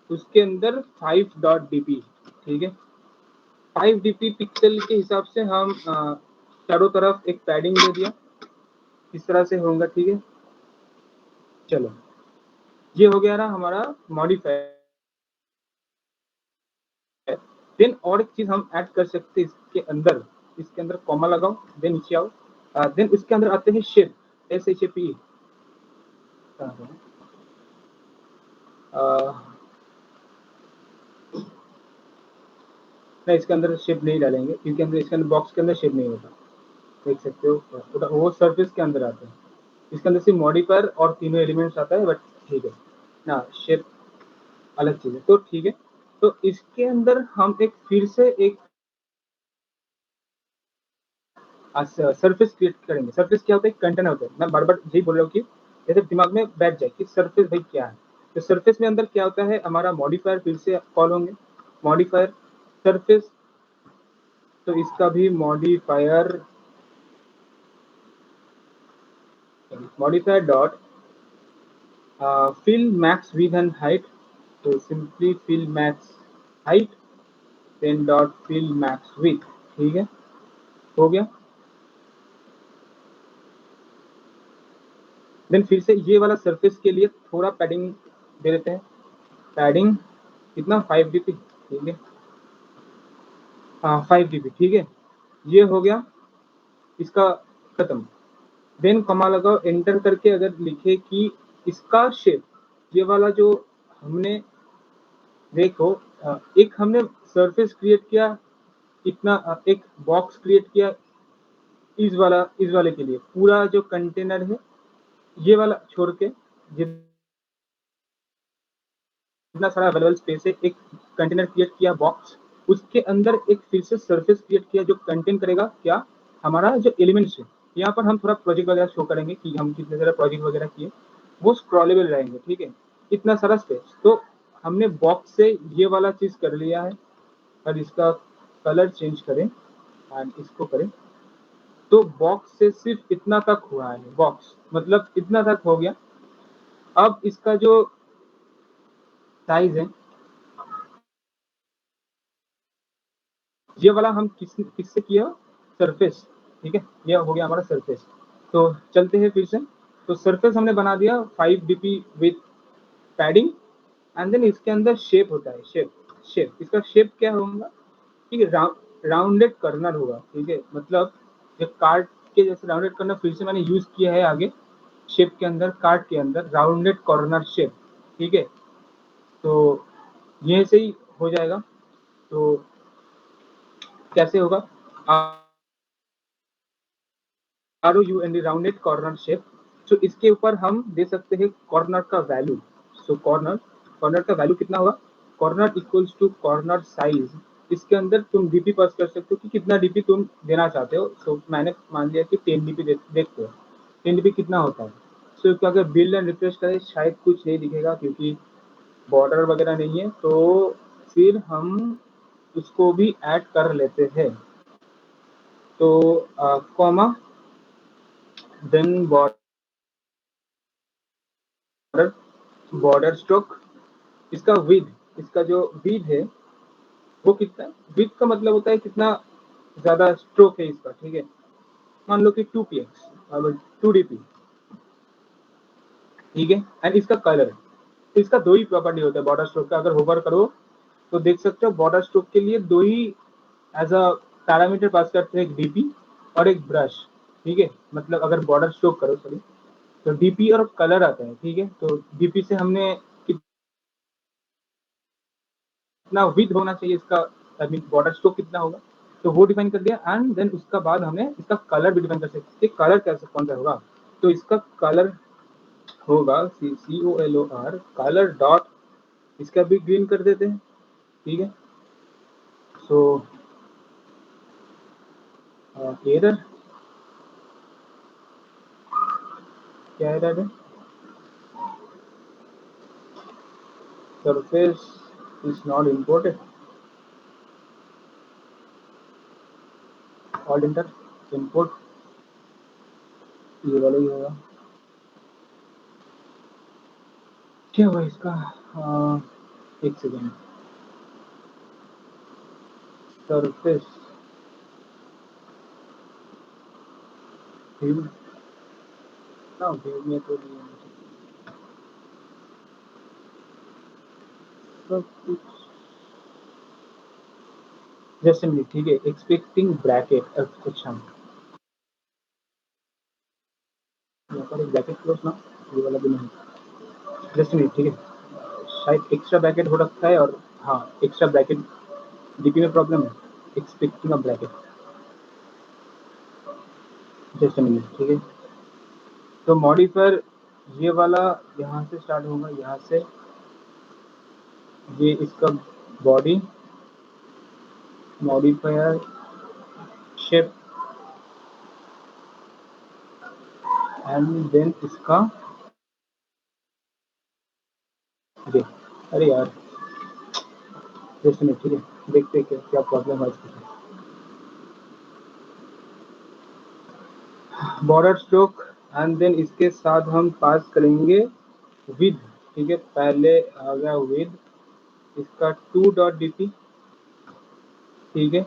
उसके अंदर 5.dp, ठीक है, 5 dp पिक्सल के हिसाब से हम चारों तरफ एक पैडिंग दे दिया, इस तरह से होगा, ठीक है। चलो ये हो गया ना हमारा मॉडिफायर। देन और एक चीज हम ऐड कर सकते हैं इसके अंदर कॉमा लगाओ, देन नीचे आओ, देन इसके अंदर आते हैं शेप, SHAPE। नहीं, इसके अंदर शेप नहीं डालेंगे क्योंकि इसके अंदर बॉक्स के अंदर शेप नहीं होता, देख सकते हो, वो सरफेस के अंदर आता है। इसके अंदर सिर्फ मॉडिफायर और तीनों एलिमेंट्स आता है, बट ठीक है ना, शेप अलग चीज है, तो ठीक है। तो इसके अंदर हम एक फिर से एक सरफेस क्रिएट करेंगे। सरफेस क्या होता है? कंटेनर होता है। मैं बार बार यही बोल रहा हूँ कि जैसे दिमाग में बैठ जाए कि सरफेस भाई क्या है। तो सरफेस में अंदर क्या होता है, हमारा मॉडिफायर फिर से कॉल होंगे, मॉडिफायर सरफेस, तो इसका भी modifier dot fill max width and height, so simply fill max height then dot fill max width, ठीक है, हो गया। देन फिर से ये वाला सरफेस के लिए थोड़ा पैडिंग दे देते हैं, पैडिंग कितना, 5 dp, ठीक है, हाँ 5 dp, ठीक है, ये हो गया इसका खत्म। देन कमा लगाओ, एंटर करके अगर लिखे कि इसका शेप, ये वाला जो हमने, देखो एक हमने सरफेस क्रिएट किया, इतना एक बॉक्स क्रिएट किया इस वाले के लिए, पूरा जो कंटेनर है ये वाला छोड़ के जितना सारा अवेलेबल स्पेस है, एक कंटेनर क्रिएट किया बॉक्स, उसके अंदर एक फिर से सरफेस क्रिएट किया जो कंटेन करेगा क्या, हमारा जो एलिमेंट्स है। यहाँ पर हम थोड़ा प्रोजेक्ट वगैरह शो करेंगे कि हम कितने सारे प्रोजेक्ट वगैरह किए, वो स्क्रॉलेबल रहेंगे, ठीक है, इतना सारा स्पेस। तो हमने बॉक्स से ये वाला चीज कर लिया है, और इसका कलर चेंज करें एंड इसको करें, तो बॉक्स से सिर्फ इतना तक हुआ है, बॉक्स मतलब इतना तक हो गया। अब इसका जो साइज है, ये वाला हम किससे किया, सरफेस, ठीक है, ये हो गया हमारा सरफेस। तो चलते हैं फिर से, तो सरफेस हमने बना दिया 5 dp with padding, and then इसके अंदर शेप होता है, शेप इसका शेप क्या होगा, ठीक है, राउंडेड कर्नर होगा, ठीक है, मतलब जो कार्ड के जैसे राउंडेड कर्नर फिर से मैंने यूज किया है आगे शेप के अंदर, कार्ड के अंदर राउंडेड कॉर्नर शेप, ठीक है, तो ये से ही हो जाएगा। तो कैसे होगा, ROUND राउंडेड कॉर्नर शेप, तो इसके ऊपर हम दे सकते हैं कॉर्नर का वैल्यू। सो कॉर्नर का वैल्यू कितना होगा, corner equals to corner size, इसके अंदर तुम डीपी पास कर सकते हो कि कितना डीपी तुम देना चाहते हो। सो मैंने मान लिया कि 10 dp देखते हो 10 dp कितना होता है। सो अगर बिल्ड एंड रिफ्रेश करें शायद कुछ नहीं दिखेगा क्योंकि बॉर्डर वगैरह नहीं है, तो फिर हम उसको भी ऐड कर लेते हैं। तो कॉमा देन बॉर्डर स्ट्रोक, इसका विद, इसका जो विद है वो कितना, विद का मतलब होता है कितना ज्यादा स्ट्रोक है इसका, ठीक है, मान लो कि 2px और 2 dp, ठीक है, एंड इसका कलर, तो इसका दो ही प्रॉपर्टी होता है बॉर्डर स्ट्रोक का। अगर होवर करो तो देख सकते हो बॉर्डर स्ट्रोक के लिए दो ही एज अ पैरामीटर पास करते हैं, एक डीपी और एक ब्रश, ठीक है, मतलब अगर बॉर्डर स्ट्रोक करो सॉरी, तो डीपी और कलर आता है, ठीक है, तो डीपी से हमने कितना विद होना चाहिए इसका, आई मीन बॉर्डर स्ट्रोक कितना होगा, तो वो डिफाइन कर दिया, एंड देन उसका बाद हमें इसका कलर भी डिफाइन कर सकते हैं, कलर कैसे कौन सा होगा, तो इसका कलर होगा COLOR कलर डॉट, इसका भी ग्रीन कर देते हैं, ठीक है। सो एरर, क्या एरर है, surface is not imported, all inter import, ये वाला ही होगा, क्या हुआ इसका, एक सेकेंड, सरफेस व्यू ना, व्यू में तो नहीं है, इसका कुछ जस्ट मिनट, ठीक है, एक्सपेक्टिंग ब्रैकेट, अच्छा यहाँ पर एक ब्रैकेट क्लोज ना, ये वाला भी नहीं, जस्ट मिनट, ठीक है, शायद एक्स्ट्रा ब्रैकेट हो रखा है, और हाँ एक्स्ट्रा ब्रैकेट डीपी में प्रॉब्लम है, expecting a bracket, just minute, ठीक है। तो मॉडिफायर ये वाला यहाँ से स्टार्ट होगा, यहाँ से ये इसका body modifier shape and then इसका ये, अरे यार जस्ट मिनट, ठीक है, देखते हैं क्या प्रॉब्लम है इसके साथ। बॉर्डर स्ट्रोक एंड देन इसके साथ हम पास करेंगे विद, ठीक है, पहले आ गया विद इसका 2.dp, ठीक है,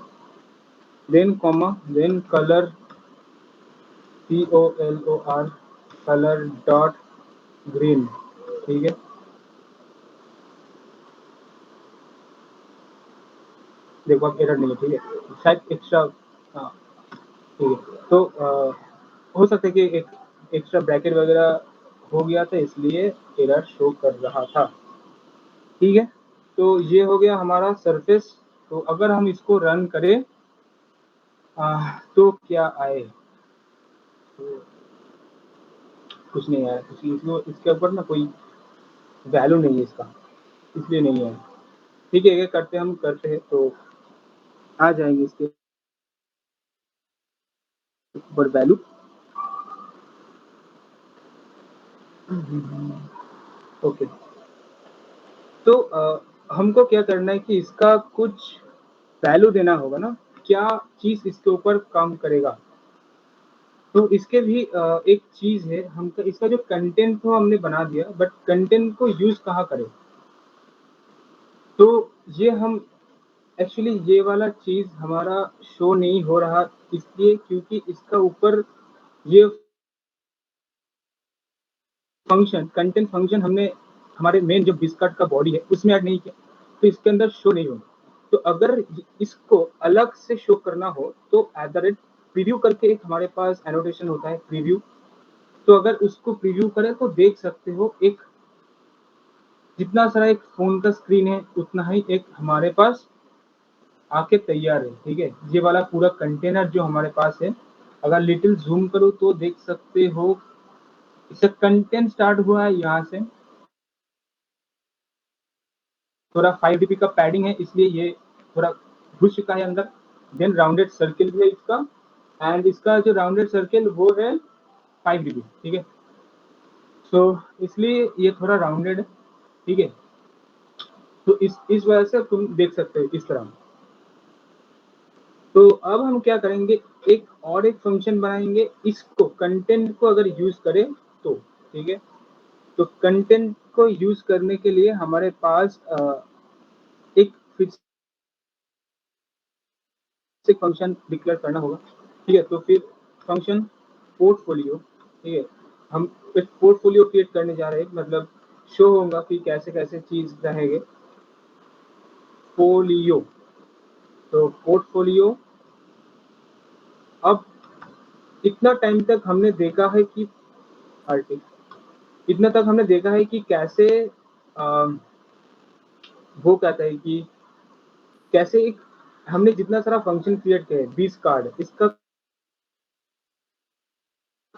then comma, then colour COLOR colour dot green, ठीक है, देखो अब एरर नहीं है, ठीक है, शायद एक्स्ट्रा, हाँ ठीक है, तो हो सकता है कि एक एक्स्ट्रा ब्रैकेट वगैरह हो गया था इसलिए एरर शो कर रहा था, ठीक है। तो ये हो गया हमारा सरफेस। तो अगर हम इसको रन करें तो क्या आए, तो कुछ नहीं आया, इसको इसके ऊपर ना कोई वैल्यू नहीं है इसका, इसलिए नहीं आया, ठीक है, ये करते हैं तो आ जाएंगे इसके ऊपर वैल्यू। ओके, तो हमको क्या करना है कि इसका कुछ वैल्यू देना होगा ना, क्या चीज इसके ऊपर काम करेगा। तो इसके भी एक चीज है, हम इसका जो कंटेंट तो हमने बना दिया, बट कंटेंट को यूज कहाँ करें, तो ये हम एक्चुअली ये वाला चीज हमारा शो नहीं हो रहा, इसलिए क्योंकि इसका ऊपर ये फंक्शन कंटेंट फंक्शन हमने हमारे मेन जो बिस्कट का बॉडी है उसमें ऐड नहीं किया, तो इसके अंदर शो नहीं होगा। तो अगर इसको अलग से शो करना हो तो एट द रेट प्रीव्यू करके एक हमारे पास एनोटेशन होता है प्रीव्यू, तो अगर उसको प्रीव्यू करें तो देख सकते हो एक जितना सारा एक फोन का स्क्रीन है उतना ही एक हमारे पास आके तैयार है, ठीक है, ये वाला पूरा कंटेनर जो हमारे पास है। अगर लिटिल जूम करो तो देख सकते हो इसका कंटेंट स्टार्ट हुआ है यहाँ से, थोड़ा 5 dp का पैडिंग है इसलिए ये थोड़ा घुस चुका है अंदर, देन राउंडेड सर्किल भी है इसका, एंड इसका जो राउंडेड सर्किल वो है 5 dp, ठीक है, सो इसलिए ये थोड़ा राउंडेड है, ठीक है। तो इस वजह से तुम देख सकते हो इस तरह। तो अब हम क्या करेंगे, एक और एक फंक्शन बनाएंगे, इसको कंटेंट को अगर यूज करें तो, ठीक है, तो कंटेंट को यूज करने के लिए हमारे पास एक फिक्स फंक्शन डिक्लेयर करना होगा, ठीक है, तो फिर फंक्शन पोर्टफोलियो, ठीक है, हम एक पोर्टफोलियो क्रिएट करने जा रहे हैं, मतलब शो होगा कि कैसे कैसे चीज रहेंगे पोलियो, तो पोर्टफोलियो। अब इतना टाइम तक हमने देखा है कि आर्टिक इतना तक हमने देखा है कि कैसे आ, वो कहता है कि कैसे एक हमने जितना सारा फंक्शन क्रिएट किया है 20 कार्ड, इसका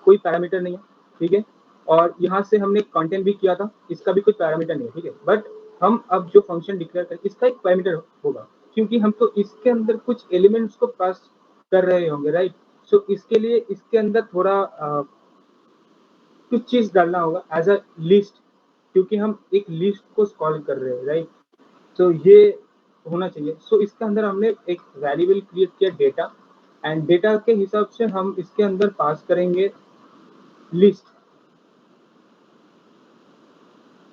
कोई पैरामीटर नहीं है, ठीक है, और यहाँ से हमने कंटेंट भी किया था, इसका भी कोई पैरामीटर नहीं है, ठीक है, बट हम अब जो फंक्शन डिक्लेयर करें इसका एक पैरामीटर होगा, क्योंकि हम तो इसके अंदर कुछ एलिमेंट्स को पास कर रहे होंगे, राइट। सो इसके लिए इसके अंदर थोड़ा कुछ चीज डालना होगा एज अ लिस्ट, क्योंकि हम एक लिस्ट को सॉल्व कर रहे हैं, राइट। तो ये होना चाहिए। सो इसके अंदर हमने एक वेरिएबल क्रिएट किया डेटा, एंड डेटा के हिसाब से हम इसके अंदर पास करेंगे लिस्ट,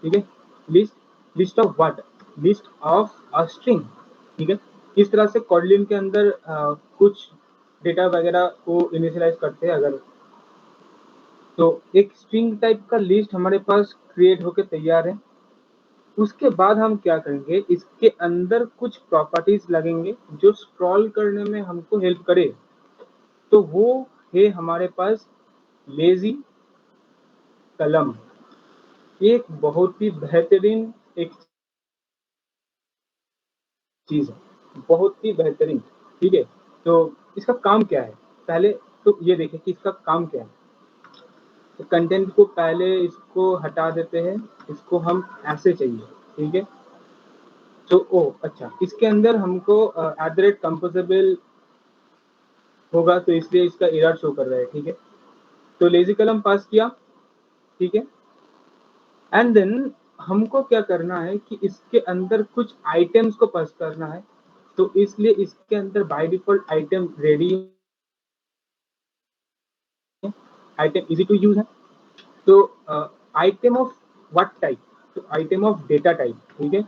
ठीक है, list list of what, list of a string, ठीक है। इस तरह से कॉडलिन के अंदर कुछ डेटा वगैरह को इनिशियलाइज करते हैं अगर, तो एक स्ट्रिंग टाइप का लिस्ट हमारे पास क्रिएट होकर तैयार है। उसके बाद हम क्या करेंगे, इसके अंदर कुछ प्रॉपर्टीज लगेंगे जो स्क्रॉल करने में हमको हेल्प करे। तो वो है हमारे पास लेजी कलम। एक बहुत ही बेहतरीन एक चीज है, बहुत ही बेहतरीन। ठीक है, तो इसका काम क्या है, पहले तो ये देखें कि इसका काम क्या है। तो कंटेंट को पहले इसको हटा देते हैं, इसको हम ऐसे चाहिए। ठीक है, तो अच्छा, इसके अंदर हमको @composable होगा, तो इसलिए इसका एरर शो कर रहा है। ठीक है, तो लेजी कलम पास किया। ठीक है, एंड देन हमको क्या करना है कि इसके अंदर कुछ आइटम्स को पास करना है। तो इसलिए इसके अंदर बाय डिफॉल्ट आइटम रेडी है, आइटम इजी टू यूज है। तो आइटम ऑफ व्हाट टाइप, तो आइटम ऑफ डेटा टाइप। ठीक है,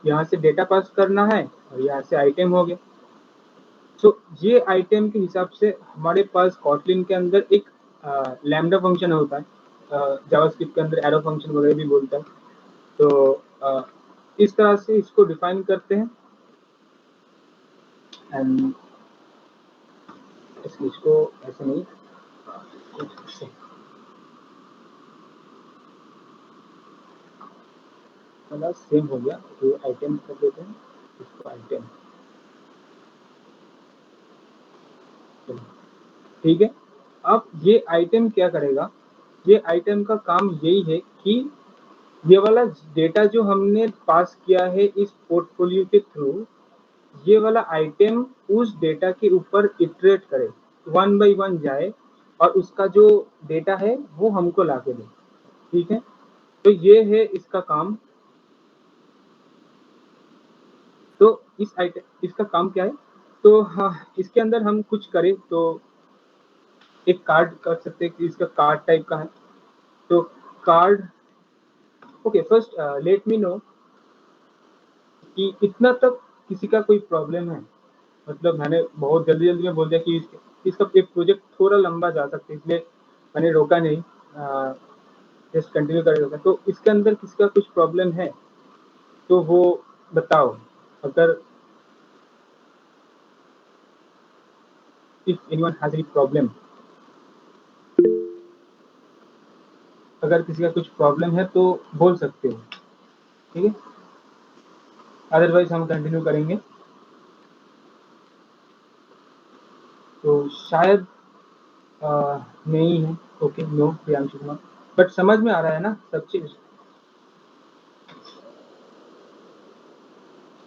यहाँ से डेटा पास करना है और यहाँ से आइटम हो गया। तो ये आइटम के हिसाब से हमारे पास कॉटलिन के अंदर एक लैम्डा फंक्शन होता है, जावास्क्रिप्ट के अंदर एरो फंक्शन वगैरह भी बोलता है। तो इस तरह से इसको डिफाइन करते हैं। एंड इसको ऐसे नहीं, मतलब सेम हो गया, तो आइटम कर देते हैं इसको आइटम। ठीक है, अब ये आइटम क्या करेगा, ये आइटम का काम यही है कि ये वाला डेटा जो हमने पास किया है इस पोर्टफोलियो के थ्रू, ये वाला आइटम उस डेटा के ऊपर इटरेट करे, वन बाय वन जाए और उसका जो डेटा है वो हमको ला के दे। ठीक है, तो ये है इसका काम। तो इस आइटम, इसका काम क्या है, तो हाँ, इसके अंदर हम कुछ करें तो एक कार्ड कर सकते हैं कि इसका कार्ड टाइप का है। तो card, okay, first let me know कि इतना तक किसी का कोई प्रॉब्लम है। मतलब मैंने बहुत जल्दी जल्दी में बोल दिया कि इसका एक प्रोजेक्ट थोड़ा लंबा जा सकता है, इसलिए मैंने रोका नहीं, जस्ट कंटिन्यू कर देता। तो इसके अंदर किसी का कुछ प्रॉब्लम है तो वो बताओ। अगर if anyone has any problem, अगर किसी का कुछ प्रॉब्लम है तो बोल सकते हो। ठीक है, अदरवाइज हम कंटिन्यू करेंगे। तो शायद नहीं है। Okay, no Priyanshu Kumar, but समझ में आ रहा है ना सब चीज,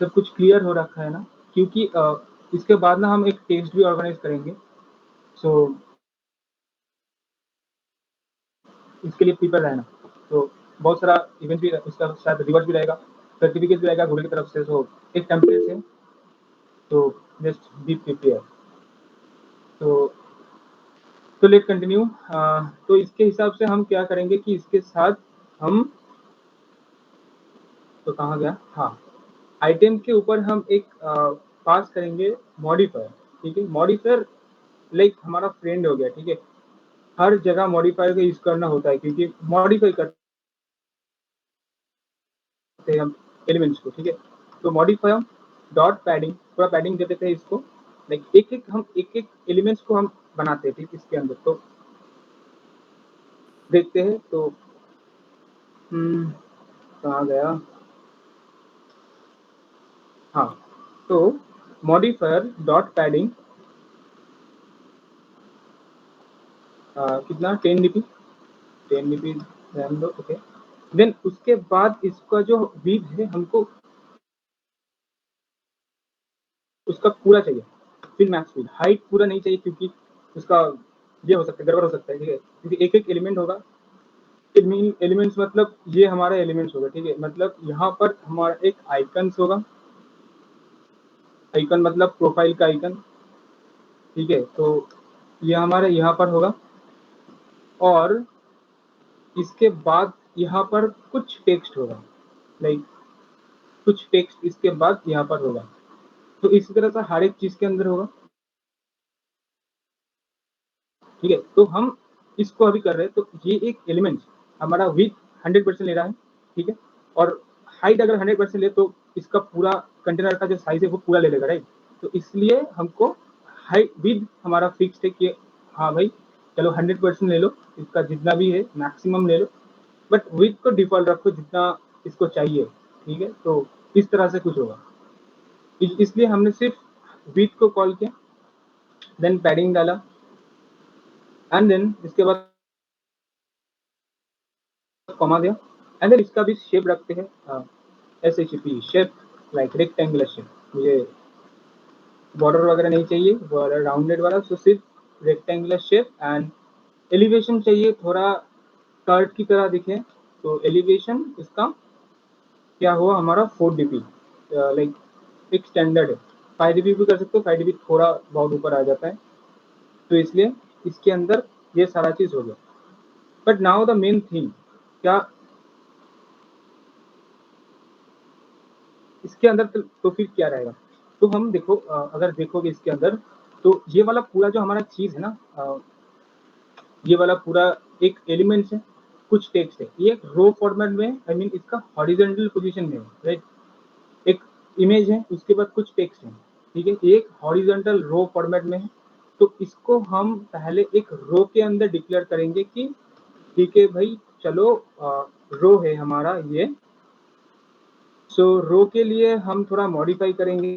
सब कुछ क्लियर हो रखा है ना। क्योंकि इसके बाद ना हम एक टेस्ट भी ऑर्गेनाइज करेंगे। सो इसके लिए प्रिपेयर रहना। तो बहुत सारा इवेंट भी इसका शायद रिवर्स भी रहेगा, सर्टिफिकेट भी रहेगा गूगल की तरफ से। सो एक टेम्पलेट है, तो जस्ट बी प्रिपेयर। तो लेट कंटिन्यू। तो इसके हिसाब से हम क्या करेंगे कि इसके साथ हम, तो कहाँ गया, हाँ, आइटम के ऊपर हम एक पास करेंगे मॉडिफायर। ठीक है, मॉडिफायर लाइक हमारा फ्रेंड हो गया। ठीक है, हर जगह मॉडिफायर का यूज करना होता है क्योंकि मॉडिफाई करते हैं हम एलिमेंट्स को। ठीक है, तो मॉडिफायर डॉट पैडिंग, थोड़ा पैडिंग दे देते हैं इसको, लाइक एक एक हम एक एक एलिमेंट्स को हम बनाते हैं। ठीक, इसके अंदर तो देखते हैं। तो कहाँ गया, हाँ, तो मॉडिफायर डॉट पैडिंग कितना 10 dp, 10 dp रैम दो। ओके, देन उसके बाद इसका जो विड्थ है हमको उसका पूरा चाहिए, फिर मैक्स विड्थ। हाइट पूरा नहीं चाहिए क्योंकि उसका ये हो सकता है, गड़बड़ हो सकता है। ठीक है, क्योंकि एक एक एलिमेंट होगा। एलिमेंट्स मतलब ये हमारा एलिमेंट्स होगा। ठीक है, मतलब यहाँ पर हमारा एक आइकन्स होगा, आइकन मतलब प्रोफाइल का आइकन। ठीक है, तो ये हमारे यहाँ पर होगा और इसके बाद यहाँ पर कुछ टेक्स्ट होगा, लाइक कुछ टेक्स्ट इसके बाद यहाँ पर होगा। तो इसी तरह से हर एक चीज के अंदर होगा। ठीक है, तो हम इसको अभी कर रहे हैं। तो ये एक एलिमेंट हमारा विथ 100% ले रहा है। ठीक है, और हाइट अगर 100% ले तो इसका पूरा कंटेनर का जो साइज है वो पूरा ले लेगा, राइट। तो इसलिए हमको हाइट विद हमारा फिक्स्ड है कि हाँ भाई चलो 100% ले लो, इसका जितना भी है मैक्सिमम ले लो, बट विद को डिफॉल्ट रखो जितना इसको चाहिए, ठीक है। तो इस तरह से कुछ होगा, इसलिए हमने सिर्फ विद को कॉल किया, देन पैडिंग डाला, एंड देन इसके बाद कॉमा दिया, एंड देन इसका भी शेप रखते हैं SHP shape, like rectangular shape. मुझे बॉर्डर वगैरह नहीं चाहिए, बॉर्डर राउंडेड वाला, तो सिर्फ रेक्टेंगुलर शेप। एंड एलिवेशन चाहिए थोड़ा कर्ट की तरह दिखे, तो एलिवेशन इसका क्या हुआ हमारा 4 dp, लाइक एक स्टैंडर्ड है। 5 dp भी कर सकते हो, 5 dp थोड़ा बहुत ऊपर आ जाता है, तो इसलिए इसके अंदर ये सारा चीज हो गया। But now the main thing, क्या इसके अंदर तो फिर क्या रहेगा। तो हम देखो अगर देखोगे इसके अंदर, तो ये वाला पूरा जो हमारा चीज है ना, ये वाला पूरा एक एलिमेंट्स है, कुछ टेक्स्ट है, ये एक रो फॉर्मेट में, आई मीन इसका हॉरिजॉन्टल पोजीशन में है, राइट। एक इमेज है, उसके बाद कुछ टेक्स्ट है, ठीक है, एक हॉरिजॉन्टल रो फॉर्मेट में है। तो इसको हम पहले एक रो के अंदर डिक्लेयर करेंगे कि ठीक है भाई चलो रो है हमारा ये। सो रो के लिए हम थोड़ा मॉडिफाई करेंगे,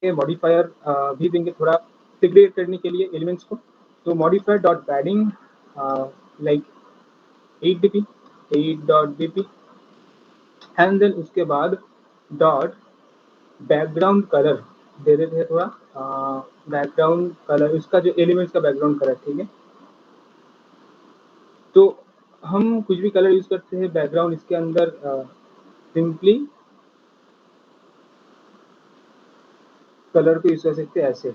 मॉडिफायर भी देंगे थोड़ा सेग्रीगेट करने के लिए एलिमेंट्स को। तो modifier dot padding like 8 dp 8.dp, and then उसके बाद डॉट बैकग्राउंड कलर दे देते हैं थोड़ा, बैकग्राउंड कलर उसका जो एलिमेंट्स का बैकग्राउंड कलर, ठीक है। तो हम कुछ भी कलर यूज करते हैं बैकग्राउंड इसके अंदर, सिंपली कलर को यूज कर सकते हैं ऐसे,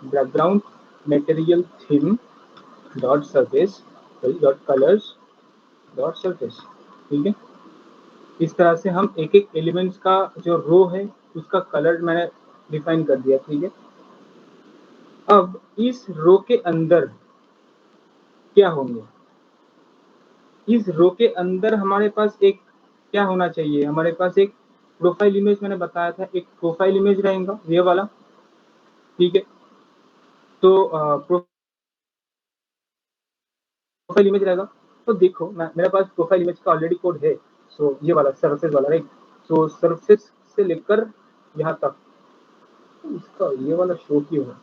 background material theme dot surface dot colours dot surface, ठीक है। इस तरह से हम एक एक एलिमेंट्स का जो रो है उसका कलर मैंने डिफाइन कर दिया, ठीक है। अब इस रो के अंदर क्या होंगे, इस रो के अंदर हमारे पास एक क्या होना चाहिए, हमारे पास एक प्रोफाइल इमेज, मैंने बताया था एक प्रोफाइल इमेज रहेगा ये वाला, ठीक है। तो प्रोफाइल इमेज रहेगा, तो देखो मेरे पास प्रोफाइल इमेज का ऑलरेडी कोड है। सो ये वाला सरफेस वाला, राइट। सो सरफेस से लेकर यहाँ तक, तो इसका ये वाला शो क्यों है।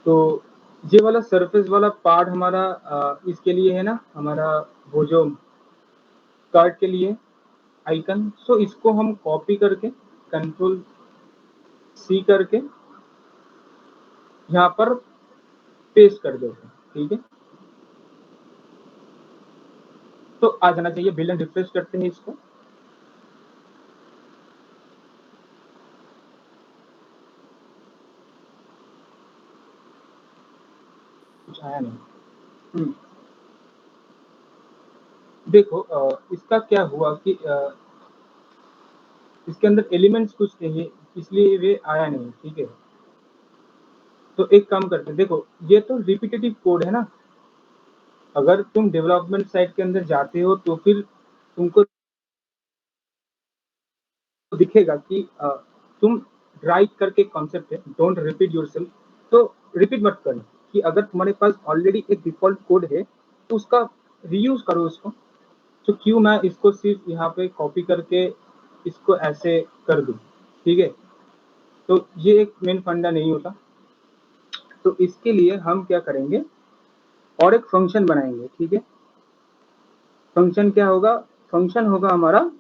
तो ये वाला सरफेस वाला पार्ट हमारा इसके लिए है ना, हमारा वो जो कार्ड के लिए आइकन। सो इसको हम कॉपी करके Ctrl+C करके यहाँ पर पेस्ट कर देते हैं, ठीक है। तो आ जाना चाहिए, बिल्ड एंड रिफ्रेश करते हैं इसको। कुछ आया नहीं। देखो इसका क्या हुआ कि इसके अंदर एलिमेंट्स कुछ थे, इसलिए वे आया नहीं, ठीक है। तो एक काम करते हैं, देखो ये तो रिपीटेटिव कोड है ना, अगर तुम डेवलपमेंट साइट के अंदर जाते हो तो फिर तुमको दिखेगा कि तुम राइट करके कॉन्सेप्ट है, डोंट रिपीट योरसेल्फ। तो रिपीट मत करना, कि अगर तुम्हारे पास ऑलरेडी एक डिफॉल्ट कोड है तो उसका रीयूज करो उसको। तो क्यों मैं इसको सिर्फ यहाँ पे कॉपी करके इसको ऐसे कर दूं, ठीक है। तो ये एक मेन फंडा नहीं होता। तो इसके लिए हम क्या करेंगे, और एक फंक्शन बनाएंगे, ठीक है। फंक्शन क्या होगा, फंक्शन होगा हमारा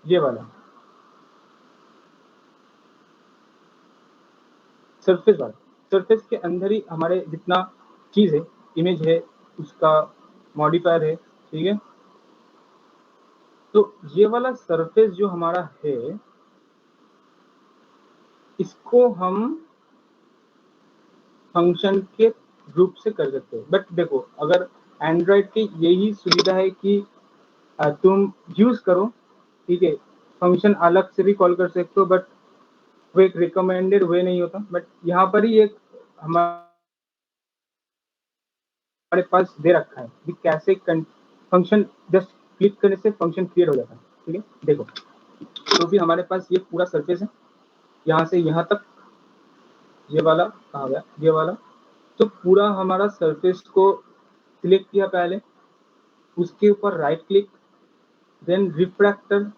ये वाला सरफेस वाला। सरफेस के अंदर ही हमारे जितना चीज है, इमेज है, उसका मॉडिफायर है, ठीक है। तो ये वाला सरफेस जो हमारा है इसको हम फंक्शन के रूप से कर सकते हैं। बट देखो अगर एंड्रॉइड की यही सुविधा है कि तुम यूज करो, ठीक है, फंक्शन अलग से भी कॉल कर सकते हो, बट वो एक रिकमेंडेड वे नहीं होता। बट यहाँ पर ही एक हमारा हमारे पास दे रखा है कि कैसे फंक्शन जस्ट क्लिक करने से फंक्शन क्रिएट हो जाता है। ठीक है, देखो तो भी हमारे पास ये पूरा सरफेस है, यहाँ से यहाँ तक, ये वाला कहाँ गया, ये वाला, तो पूरा हमारा सरफेस को सिलेक्ट किया पहले, उसके ऊपर right click, then refactor,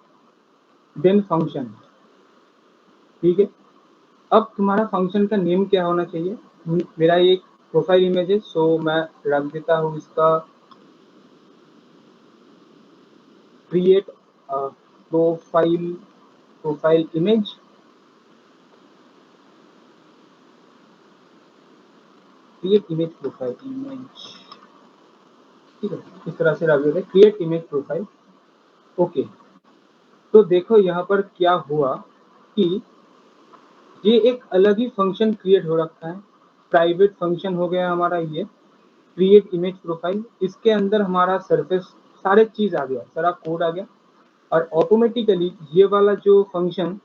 then function. ठीक है, अब तुम्हारा फंक्शन का नेम क्या होना चाहिए? मेरा ये प्रोफाइल इमेज है, सो मैं रख देता हूँ इसका create profile image. Create image profile image, ठीक है, इस तरह से रख देते हैं क्रिएट इमेज प्रोफाइल। ओके, तो देखो यहाँ पर क्या हुआ कि ये एक अलग ही फंक्शन क्रिएट हो रखा है, प्राइवेट फंक्शन हो गया हमारा ये क्रिएट इमेज प्रोफाइल। इसके अंदर हमारा सरफेस सारे चीज आ गया, सारा कोड आ गया, और ऑटोमेटिकली ये वाला जो फंक्शन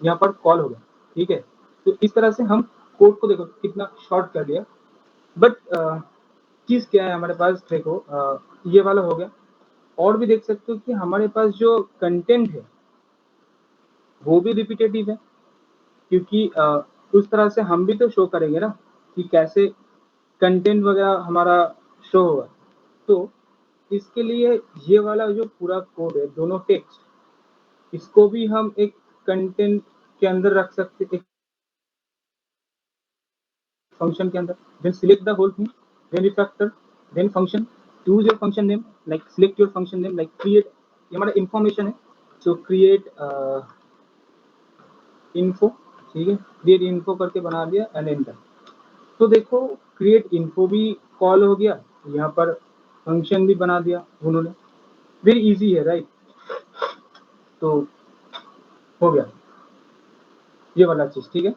यहाँ पर कॉल हो गया। ठीक है, तो इस तरह से हम कोड को देखो कितना शॉर्ट कर दिया। बट चीज क्या है हमारे पास, देखो ये वाला हो गया, और भी देख सकते हो कि हमारे पास जो कंटेंट है वो भी रिपीटेटिव है, क्योंकि उस तरह से हम भी तो शो करेंगे ना कि कैसे कंटेंट वगैरह हमारा शो होगा। तो इसके लिए ये वाला जो पूरा कोड है, दोनों टेक्स्ट, इसको भी हम एक कंटेंट के अंदर रख सकते हैं, फंक्शन के अंदर। Then select the whole thing, then refactor, then function, choose your function name, like select your function name, like create, ये हमारा इंफॉर्मेशन है, सो क्रिएट इन्फो। ठीक है, क्रिएट इन्फो करके बना दिया एंड एंटर। तो देखो क्रिएट इन्फो भी कॉल हो गया, यहाँ पर फंक्शन भी बना दिया उन्होंने, वेरी इजी है राइट। तो हो गया ये वाला चीज। ठीक है,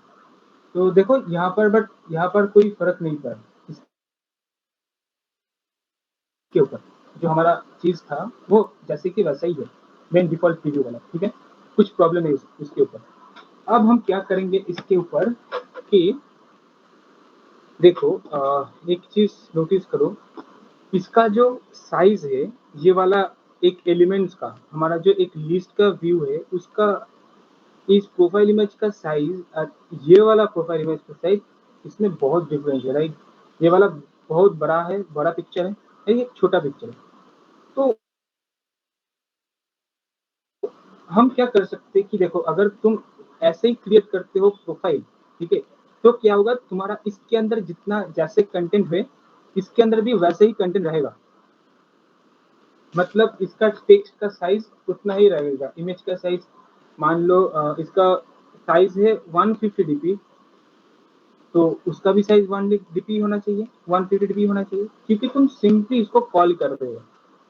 तो देखो यहाँ पर, बट यहाँ पर कोई फर्क नहीं पड़ा इसके ऊपर, जो हमारा चीज था वो जैसे कि वैसा ही है, मेन डिफॉल्ट प्रीव्यू वाला। ठीक है, कुछ प्रॉब्लम नहीं इसके ऊपर। अब हम क्या करेंगे इसके ऊपर कि देखो एक चीज नोटिस करो, इसका जो साइज है, ये वाला एक एलिमेंट्स का, हमारा जो एक लिस्ट का व्यू है उसका, इस प्रोफाइल इमेज का साइज और ये वाला प्रोफाइल इमेज का साइज, इसमें बहुत डिफरेंस है राइट। ये वाला बहुत बड़ा है, बड़ा पिक्चर है, ये एक छोटा पिक्चर है। तो हम क्या कर सकते हैं कि देखो अगर तुम ऐसे ही क्रिएट करते हो प्रोफाइल, ठीक है, तो क्या होगा, तुम्हारा इसके अंदर जितना जैसे कंटेंट है, इसके अंदर भी वैसे ही कंटेंट रहेगा, मतलब इसका टेक्स्ट का साइज उतना ही रहेगा। इमेज का साइज मान लो इसका साइज है 150 dp, तो उसका भी साइज 1 dp होना चाहिए, 150 dp होना चाहिए, क्योंकि तुम सिंपली इसको कॉल कर रहे हो,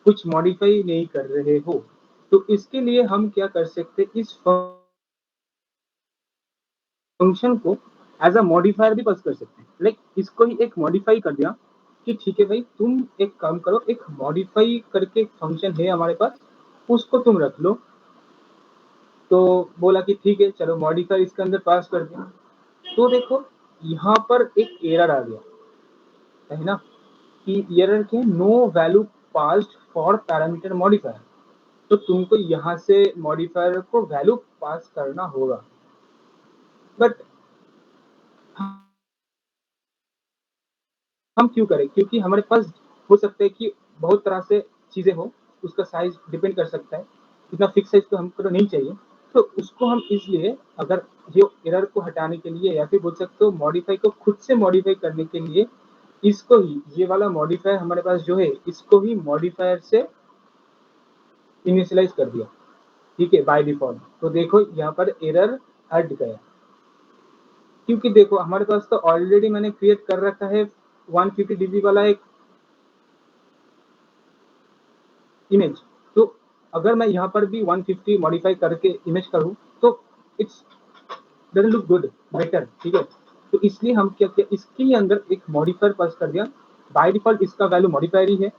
कुछ मॉडिफाई नहीं कर रहे हो। तो इसके लिए हम क्या कर सकते, इस फंक्शन को एज अ मॉडिफायर भी पास कर सकते हैं, लाइक इसको ही एक मॉडिफाई कर दिया कि ठीक है भाई तुम एक काम करो, एक मॉडिफाई करके एक फंक्शन है हमारे पास, उसको तुम रख लो। तो बोला कि ठीक है चलो मॉडिफायर इसके अंदर पास कर दिया। तो देखो यहाँ पर एक एरर आ गया है ना, कि एरर के no value passed for parameter modifier. तो तुमको यहाँ से मॉडिफायर को वैल्यू पास करना होगा, बट हम क्यों करें, क्योंकि हमारे पास हो सकता है कि बहुत तरह से चीजें हो, उसका साइज डिपेंड कर सकता है, इतना फिक्स साइज तो हमको नहीं चाहिए। तो उसको हम इसलिए, अगर ये एरर को हटाने के लिए, या फिर बोल सकते हो मॉडिफाई को खुद से मॉडिफाई करने के लिए, इसको ही, ये वाला मॉडिफायर हमारे पास जो है, इसको ही मॉडिफायर से इनिशियलाइज कर दिया। ठीक है, बाय डिफॉल्ट। तो देखो यहाँ पर एरर हट गया, क्योंकि देखो हमारे पास तो ऑलरेडी मैंने क्रिएट कर रखा है 150 dB वाला एक इमेज। तो अगर मैं यहाँ पर भी 150 मॉडिफाई करके इमेज करूँ तो it's doesn't look good better. ठीक है, तो इसलिए हम क्या किया, इसके अंदर एक मॉडिफायर पास कर दिया। बाय डिफॉल्ट इसका वैल्यू मॉडिफायर ही है,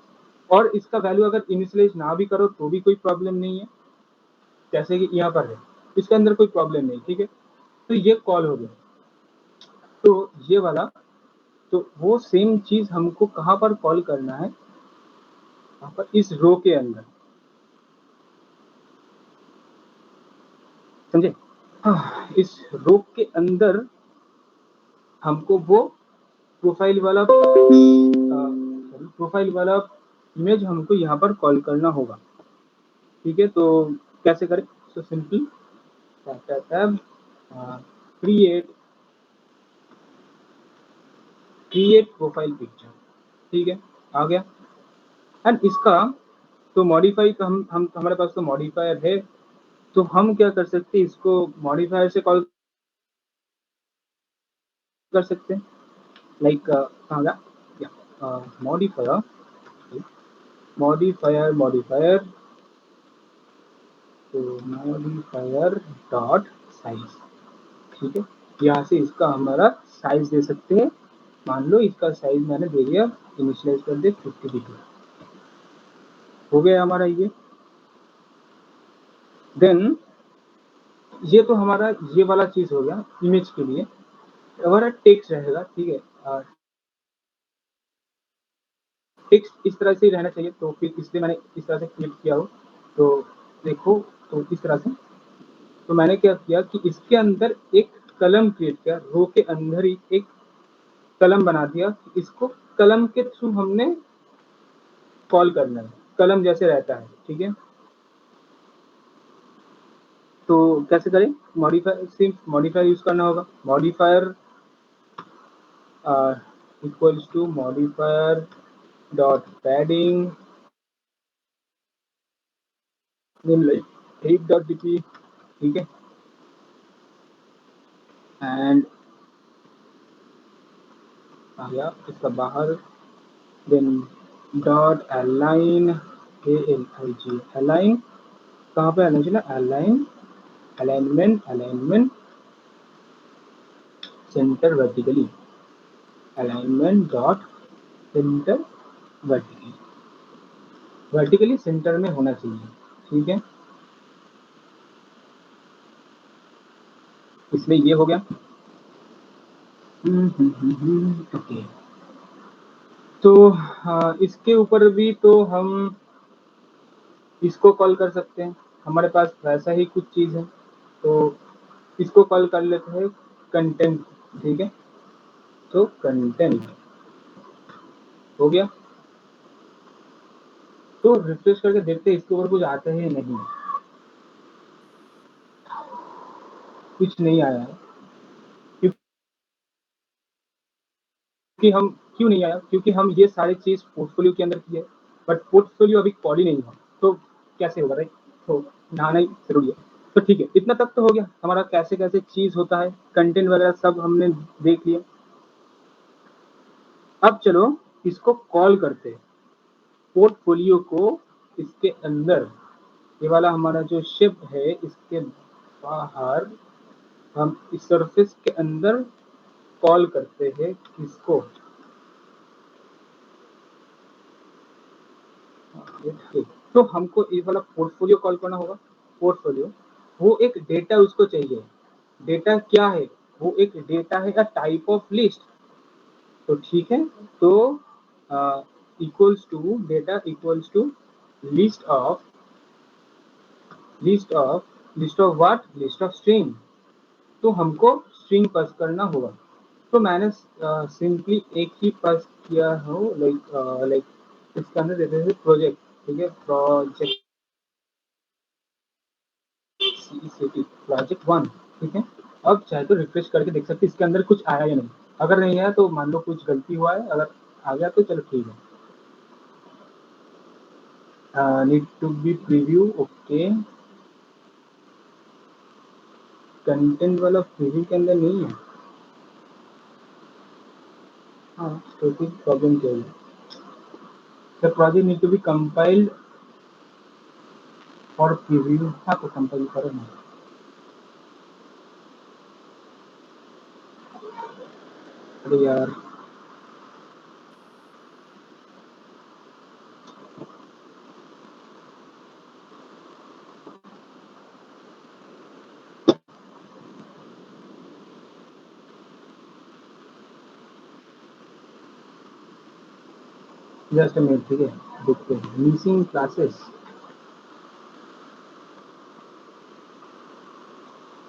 और इसका वैल्यू अगर इनिशियलाइज ना भी करो तो भी कोई प्रॉब्लम नहीं है, जैसे कि यहाँ पर है, इसके अंदर कोई प्रॉब्लम नहीं। ठीक है, तो ये कॉल हो गया। तो ये वाला, तो वो सेम चीज हमको कहाँ पर कॉल करना है, यहाँ पर इस रो के अंदर, समझे? इस रो के अंदर हमको वो प्रोफाइल वाला इमेज हमको यहाँ पर कॉल करना होगा, ठीक है? तो कैसे करें? So simply tab create profile picture, ठीक है, आ गया। एंड इसका तो मॉडिफाई का हम हमारे पास तो मॉडिफायर है, तो हम क्या कर सकते हैं, इसको मॉडिफायर से कॉल कर सकते हैं, लाइक कहाँ गया मॉडिफायर तो मॉडिफायर डॉट साइज, ठीक है? यहाँ से इसका हमारा साइज दे सकते हैं। मान लो इसका साइज मैंने दे दिया, इनिशियलाइज कर दे 52, हो गया हमारा ये। देन ये तो हमारा ये वाला चीज हो गया इमेज के लिए। हमारा टेक्स्ट रहेगा, ठीक है, टेक्स्ट इस तरह से रहना चाहिए, तो फिर इसलिए मैंने इस तरह से क्लिक किया हो, तो देखो, तो इस तरह से। तो मैंने क्या किया कि इसके अंदर एक कलम क्रिएट किया, रो के अंदर ही एक कलम बना दिया, इसको कलम के थ्रू हमने कॉल करना है, कलम जैसे रहता है, ठीक है? तो कैसे करें? मॉडिफायर, सिर्फ मॉडिफायर यूज करना होगा। Modifier equals to modifier dot padding like 8.dp, ठीक है? एंड आ गया इसका बाहर, then dot align ALIG, align कहाँ पे आना चाहिए? Alignment centre vertically, alignment dot centre vertically centre में होना चाहिए, ठीक है? इसमें ये हो गया। ओके, तो इसके ऊपर भी तो हम इसको कॉल कर सकते हैं, हमारे पास वैसा ही कुछ चीज है, तो इसको कॉल कर लेते हैं कंटेंट, ठीक है? तो कंटेंट हो गया। तो रिफ्रेश करके देखते हैं इसके ऊपर कुछ आता है या नहीं। कुछ नहीं आया है, क्योंकि हम क्यों नहीं आया? क्योंकि हम ये सारी चीज पोर्टफोलियो के अंदर की है, बट पोर्टफोलियो अभी कॉल ही नहीं हुआ, तो कैसे होगा, राइट? तो नहाना ही जरूरी है। तो ठीक है, इतना तक तो हो गया हमारा, कैसे कैसे चीज होता है, कंटेंट वगैरह सब हमने देख लिया। अब चलो इसको कॉल करते हैं, पोर्टफोलियो को इसके अंदर, ये वाला हमारा जो शिफ्ट है इसके बाहर, हम इस सरफेस के अंदर कॉल करते हैं किसको? तो हमको ये वाला पोर्टफोलियो कॉल करना होगा। पोर्टफोलियो वो एक डेटा उसको चाहिए, डेटा क्या है? वो एक डेटा है, अ टाइप ऑफ लिस्ट, तो ठीक है। तो equals to data equals to list of what? List of string, तो हमको स्ट्रिंग पास करना होगा। तो मैंने सिंपली एक ही पास किया हो, लाइक इसके अंदर देते हैं प्रोजेक्ट, ठीक है? प्रोजेक्ट 1, ठीक है? अब चाहे तो रिफ्रेश करके देख सकते इसके अंदर कुछ आया या नहीं। अगर नहीं आया तो मान लो कुछ गलती हुआ है, अगर आ गया तो चलो ठीक है। Need to be preview, okay. Content वाला प्रीव्यू के अंदर नहीं है। हाँ, तो फिर प्रॉब्लम क्या है? The project need to be compiled for preview, हाँ तो कंपाइल करो ना। अरे यार, जस्ट मिनट, ठीक है, देखते हैं मिसिंग क्लासेस।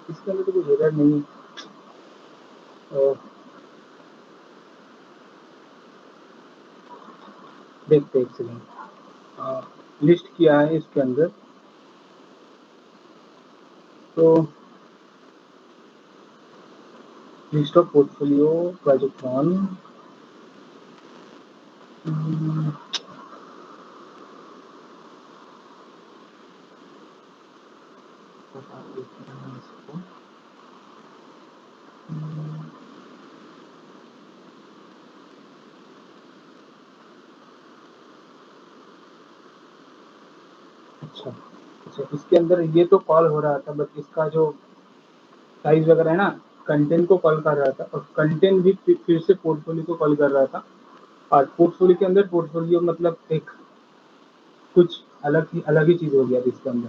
इसके अंदर तो कोई एरर नहीं है। देखते एक सेकेंड, लिस्ट किया है इसके अंदर, तो list of portfolio project one, अच्छा अच्छा, इसके अंदर ये तो कॉल हो रहा था, बट इसका जो साइज वगैरह है ना, कंटेंट को कॉल कर रहा था, और कंटेंट भी फिर से पोर्टफोलियो को कॉल कर रहा था। और पोर्टफोलियो के अंदर पोर्टफोलियो मतलब एक कुछ अलग ही चीज हो गया था इसके अंदर,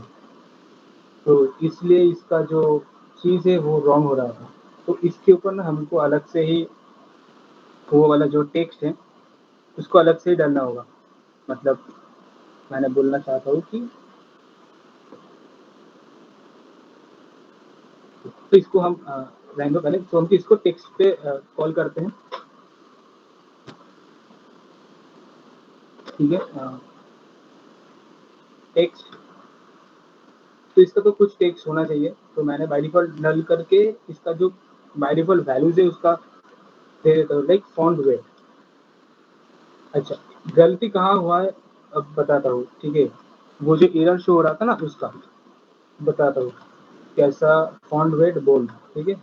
तो इसलिए इसका जो चीज है वो रॉन्ग हो रहा था। तो इसके ऊपर ना हमको अलग से ही वो वाला जो टेक्स्ट है उसको अलग से ही डालना होगा। मतलब मैंने बोलना चाहता हूँ कि तो इसको हम रहने दो पहले, तो हम इसको टेक्स्ट पे कॉल करते हैं, ठीक है। टेक्स्ट, तो इसका तो कुछ टेक्स्ट होना चाहिए, तो मैंने बाय डिफॉल्ट नल करके इसका जो बाय डिफॉल्ट वैल्यूज है उसका दे देता हूँ, लाइक फॉन्ट वेट। अच्छा, गलती कहाँ हुआ है अब बताता हूँ, ठीक है। वो जो एरर शो हो रहा था ना उसका बताता हूँ, कैसा फॉन्ट वेट बोल्ड, ठीक है।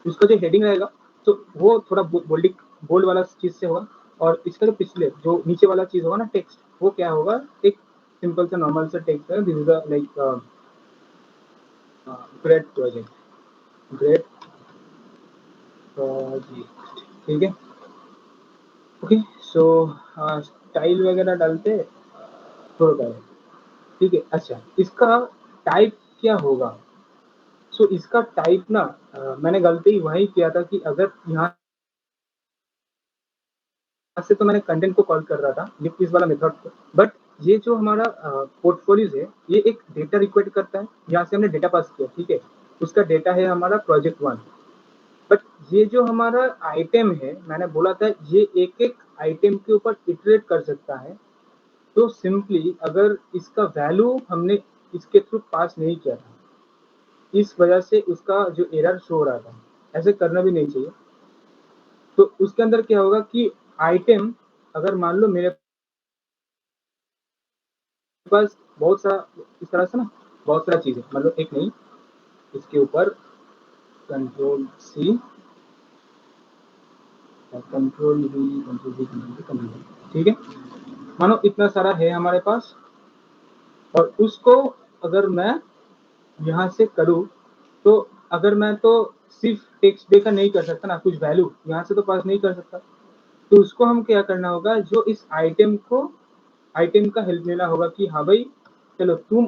उसका जो हेडिंग रहेगा तो वो थोड़ा बोल्डिंग बोल्ड वाला चीज से होगा, और इसका जो पिछले जो नीचे वाला चीज होगा ना टेक्स्ट, वो क्या होगा, एक सिंपल सा नॉर्मल सा टेक्स्ट है, this is like great project, great project, ठीक है। ओके, सो स्टाइल वगैरह डालते थोड़ा है, ठीक है। अच्छा, इसका टाइप क्या होगा, सो इसका टाइप ना मैंने गलती वही किया था कि अगर यहाँ से तो मैंने कंटेंट को कॉल कर रहा था लिफ्ट इस वाला मेथड को, बट ये जो हमारा पोर्टफोलियोज है ये एक डेटा रिक्वेस्ट करता है, यहाँ से हमने डेटा पास किया, ठीक है। उसका डेटा है हमारा प्रोजेक्ट वन, बट ये जो हमारा आइटम है मैंने बोला था ये एक एक आइटम के ऊपर इटरेट कर सकता है, तो सिंपली अगर इसका वैल्यू हमने इसके थ्रू पास नहीं किया था, इस वजह से उसका जो एरर शो हो रहा था, ऐसे करना भी नहीं चाहिए। तो उसके अंदर क्या होगा कि आइटम, अगर मान लो मेरे पास बहुत सारा इस तरह से ना बहुत सारा चीज है, मतलब एक नहीं, इसके ऊपर control C, control V, control V, control V, ठीक है। मानो इतना सारा है हमारे पास, और उसको अगर मैं यहाँ से करूँ, तो अगर मैं तो सिर्फ टेक्स्ट देकर नहीं कर सकता ना, कुछ वैल्यू यहाँ से तो पास नहीं कर सकता, तो उसको हम क्या करना होगा, जो इस आइटम को आइटम का हेल्प लेना होगा कि हाँ भाई चलो तुम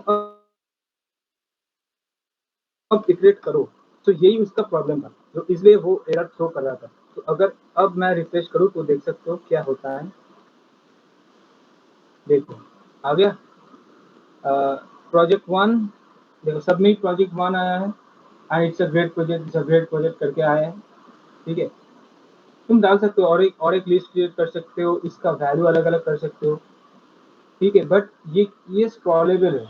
अब इटरेट करो। तो यही उसका प्रॉब्लम था, तो इसलिए वो एरर थ्रो कर रहा था। तो अगर अब मैं रिफ्रेश करूँ तो देख सकते हो क्या होता है, देखो आ गया प्रोजेक्ट वन, देखो सबमिट प्रोजेक्ट वन आया है, and it's a great project, it's a great project करके आया है, ठीक है। तुम डाल सकते हो और एक लिस्ट क्रिएट कर सकते हो, इसका वैल्यू अलग अलग कर सकते हो, ठीक है। बट ये स्क्रॉलेबल है,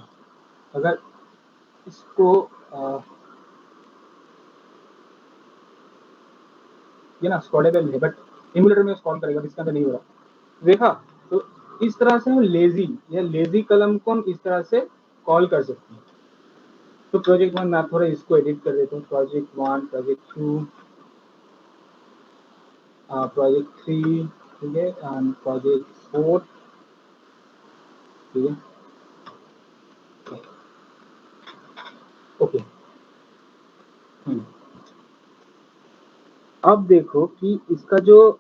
अगर इसको ये ना स्क्रॉलेबल है, बट इमुलेटर में स्क्रॉल करेगा, इसका तो नहीं हो रहा, देखा। तो इस तरह से हम लेजी या लेजी कलम को हम इस तरह से कॉल कर सकते हैं। तो प्रोजेक्ट वन मैं थोड़ा इसको एडिट कर देता हूँ, project one, project two, project three, ठीक है, एंड प्रोजेक्ट फोर, ठीक है, ओके। अब देखो कि इसका जो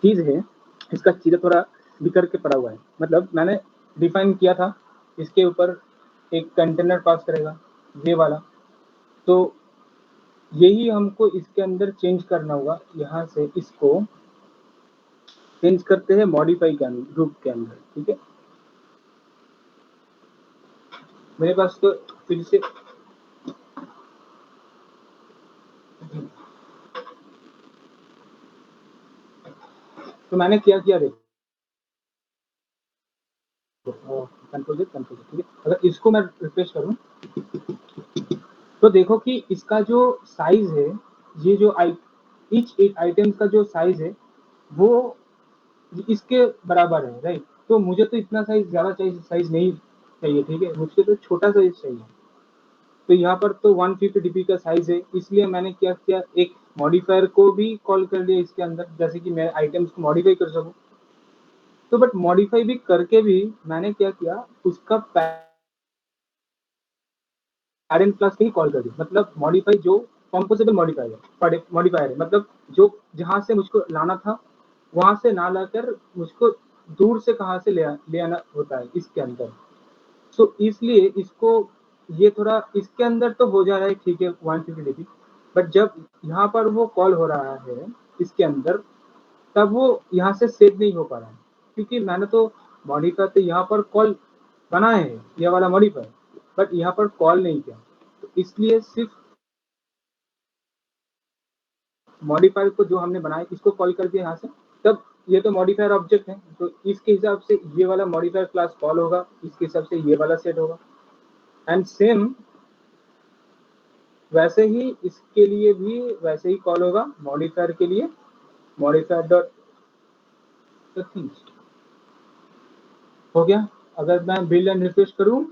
चीज है, इसका चीज़ थोड़ा बिखर के पड़ा हुआ है। मतलब मैंने डिफाइन किया था इसके ऊपर एक कंटेनर पास करेगा ये वाला, तो यही हमको इसके अंदर चेंज करना होगा। यहाँ से इसको चेंज करते हैं मॉडिफाई के अंदर, ग्रुप के अंदर, ठीक है। मेरे पास तो फिर से तो मैंने क्या किया देखो, कंट्रोल ठीक है। अगर इसको मैं रिफ्रेश करूं तो देखो कि इसका जो साइज है, ये जो ईच आइटम का जो साइज है वो इसके बराबर है, राइट। तो मुझे तो इतना साइज ज्यादा चाहिए, साइज नहीं चाहिए, ठीक है, मुझे तो छोटा साइज चाहिए। तो यहाँ पर तो 150 डीबी का साइज है, इसलिए मैंने क्या किया, एक मॉडिफायर को भी कॉल कर लिया इसके अंदर, जैसे कि मैं आइटम्स को मॉडिफाई कर सकूं। तो बट मॉडिफाई भी करके भी मैंने क्या किया, उसका पेरेंट क्लास पे ही कॉल कर दी। मतलब मॉडिफाई जो कंपोजेबल मॉडिफायर है, मतलब जो जहां से मुझको लाना था वहां से ना लाकर मुझको दूर से कहां से ले आना होता है इसके अंदर। तो इसलिए इसको ये थोड़ा इसके अंदर तो हो जा रहा है, ठीक है, 150 डीबी। बट जब यहाँ पर वो कॉल हो रहा है इसके अंदर, तब वो यहाँ से सेव नहीं हो पा रहा है, क्योंकि मैंने तो मॉडिफायर तो यहाँ पर कॉल बनाए है, ये वाला मॉडिफायर, बट यहाँ पर कॉल नहीं किया। तो इसलिए सिर्फ मॉडिफायर को जो हमने बनाया इसको कॉल कर दिया यहाँ से, तब ये तो मॉडिफायर ऑब्जेक्ट है, तो इसके हिसाब से ये वाला मॉडिफायर क्लास कॉल होगा, इसके हिसाब से ये वाला सेट होगा। एंड सेम वैसे ही इसके लिए भी वैसे ही कॉल होगा, मॉडिफायर के लिए मॉडिफायर डॉट हो गया। अगर मैं बिल्ड एंड रिफ्रेश करूं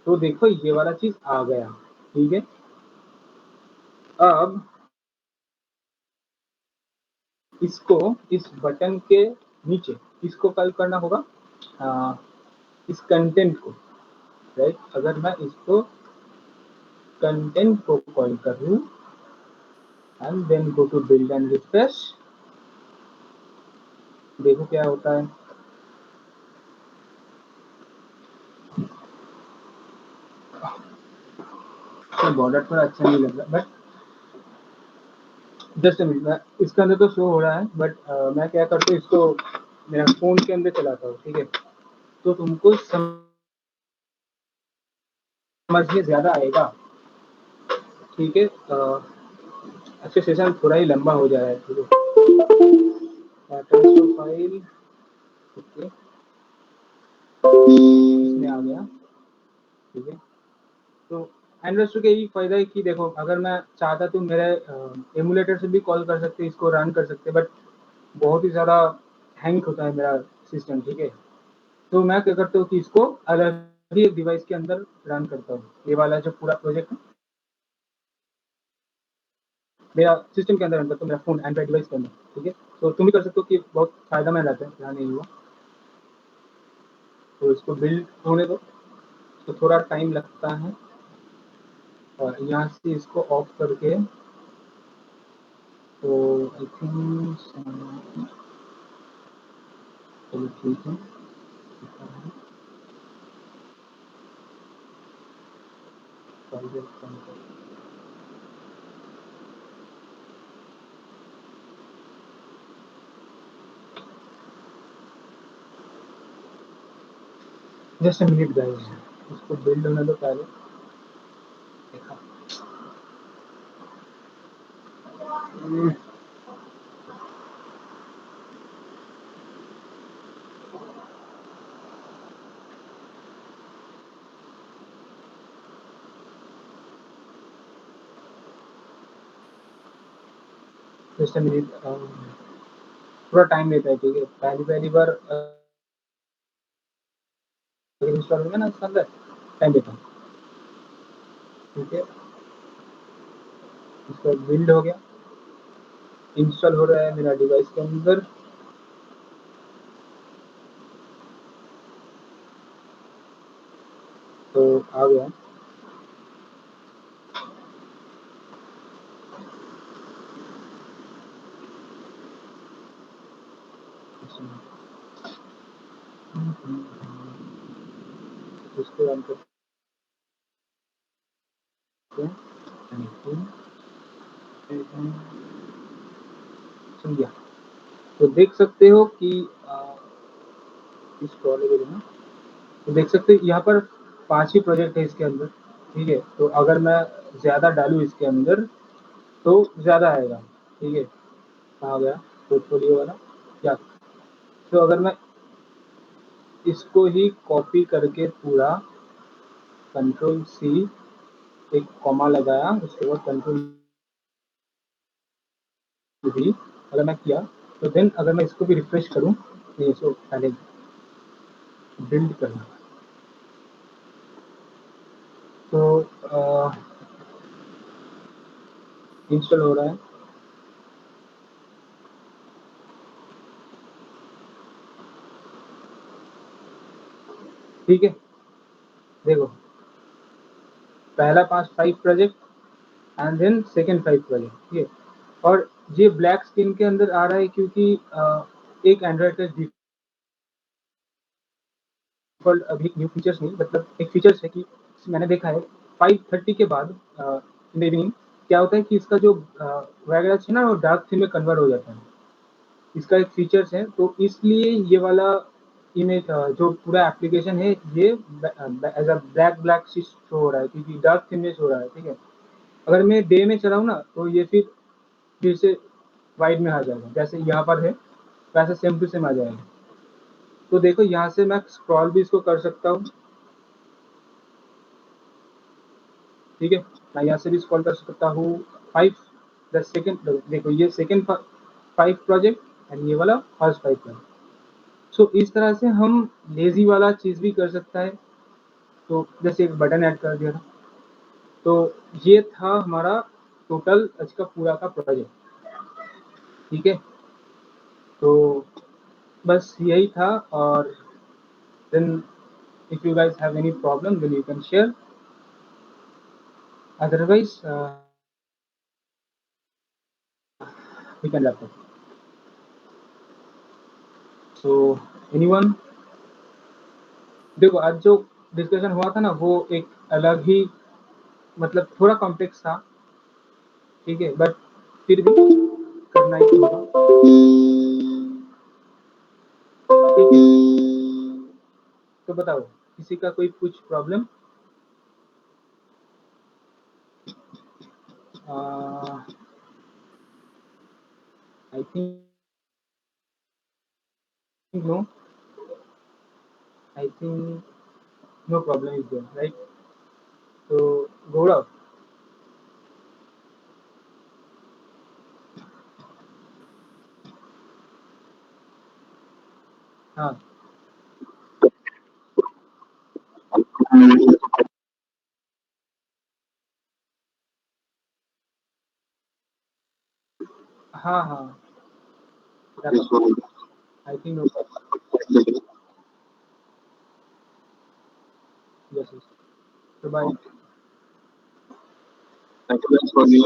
तो देखो ये वाला चीज आ गया, ठीक है। अब इसको इस बटन के नीचे इसको कॉल करना होगा, इस कंटेंट को, राइट। अगर मैं इसको कंटेंट को कॉल करूं and then go to build and refresh, देखो क्या होता है। तो बॉर्डर थोड़ा अच्छा नहीं लग रहा, बट जस्ट मिनट, इसके अंदर तो शो हो रहा है, बट मैं क्या करता हूँ, इसको मेरा फोन के अंदर चलाता हूँ, ठीक है। तो तुमको समझ में ज्यादा आएगा, ठीक है। अच्छा, सेशन थोड़ा ही लंबा हो जा रहा है, ठीक है। ट्रांसफर फाइल, ओके, इसमें आ गया, ठीक है। तो एंड्रॉइड का यही फायदा है कि देखो, अगर मैं चाहता तो मेरे एमुलेटर से भी कॉल कर सकते, इसको रन कर सकते, बट बहुत ही ज़्यादा हैंग होता है मेरा सिस्टम, ठीक है। तो मैं क्या करता हूँ कि इसको अलग ही एक डिवाइस के अंदर रन करता हूँ। ये वाला जो पूरा प्रोजेक्ट है मेरा सिस्टम के अंदर रन करता हूँ, मेरा फोन एंड्रॉइड डिवाइस के अंदर, ठीक है। तो तुम भी कर सकते हो कि बहुत फायदा में रहता है, यहाँ नहीं हुआ। तो इसको बिल्ड होने दो, तो थोड़ा टाइम लगता है। और यहाँ से इसको ऑफ करके, तो आई थिंक चलो ठीक है। जस्ट अ मिनट गाइस, इसको बिल्ड होने दो पहले। देखा, जस्ट अ मिनट, थोड़ा टाइम लेता है, ठीक है। पहली पहली बार इंस्टॉल होगा ना इसके अंदर, टाइम लेता है, ठीक है। इसका बिल्ड हो गया, इंस्टॉल हो रहा है मेरा डिवाइस के अंदर। तो आ गया। इसको रन कर समझिए, तो देख सकते हो कि इस कॉलेज में तो देख सकते हो यहाँ पर 5 ही प्रोजेक्ट है इसके अंदर, ठीक है। तो अगर मैं ज़्यादा डालूँ इसके अंदर तो ज़्यादा आएगा, ठीक है। कहाँ गया पोर्टफोलियो वाला, क्या? तो अगर मैं इसको ही कॉपी करके पूरा कंट्रोल सी, एक कॉमा लगाया, उसके बाद कंट्रोल वी अगर मैं किया, तो देन अगर मैं इसको भी रिफ्रेश करूँ, नहीं इसको पहले बिल्ड करना, तो इंस्टॉल हो रहा है। ठीक है, देखो पहला 5 project and then second 5 project, ठीक है। और ये ब्लैक स्क्रीन के अंदर आ रहा है क्योंकि एक एंड्रॉइड का डिफ़ॉल्ट अभी न्यू फीचर्स नहीं, मतलब एक फीचर्स है कि मैंने देखा है 5:30 के बाद इन द इवनिंग क्या होता है कि इसका जो वगैरह है ना वो डार्क थीम में कन्वर्ट हो जाता है। इसका एक फीचर्स है, तो इसलिए ये वाला इमेज जो पूरा एप्लीकेशन है ये as a black sea show हो रहा है क्योंकि डार्क थीम में शो हो रहा है, ठीक है। अगर मैं डे में चलाऊँ ना तो ये फिर से वाइट में आ जाएगा, जैसे यहाँ पर है वैसे सेम टू सेम आ जाएगा। तो देखो यहाँ से मैं स्क्रॉल भी इसको कर सकता हूँ, ठीक है। मैं यहाँ से भी स्क्रॉल कर सकता हूँ। 5 देखो ये सेकेंड 5 प्रोजेक्ट एंड ये वाला फर्स्ट 5 प्रोजेक्ट। सो इस तरह से हम लेजी वाला चीज़ भी कर सकता है। तो जैसे एक बटन ऐड कर दिया था, तो ये था हमारा टोटल आज का पूरा का प्रोजेक्ट, ठीक है। तो बस यही था, और then if you guys have any problem then you can share, otherwise we can wrap up. So anyone, देखो आज जो डिस्कशन हुआ था ना वो एक अलग ही, मतलब थोड़ा कॉम्प्लेक्स था, ठीक है, बट फिर भी करना ही होगा, ठीक है। तो बताओ किसी का कोई कुछ problem? I think no, I think no problem is there, right? तो गौरव, हाँ हाँ हाँ, I think no problem, yes yes. तो bye, thank you for the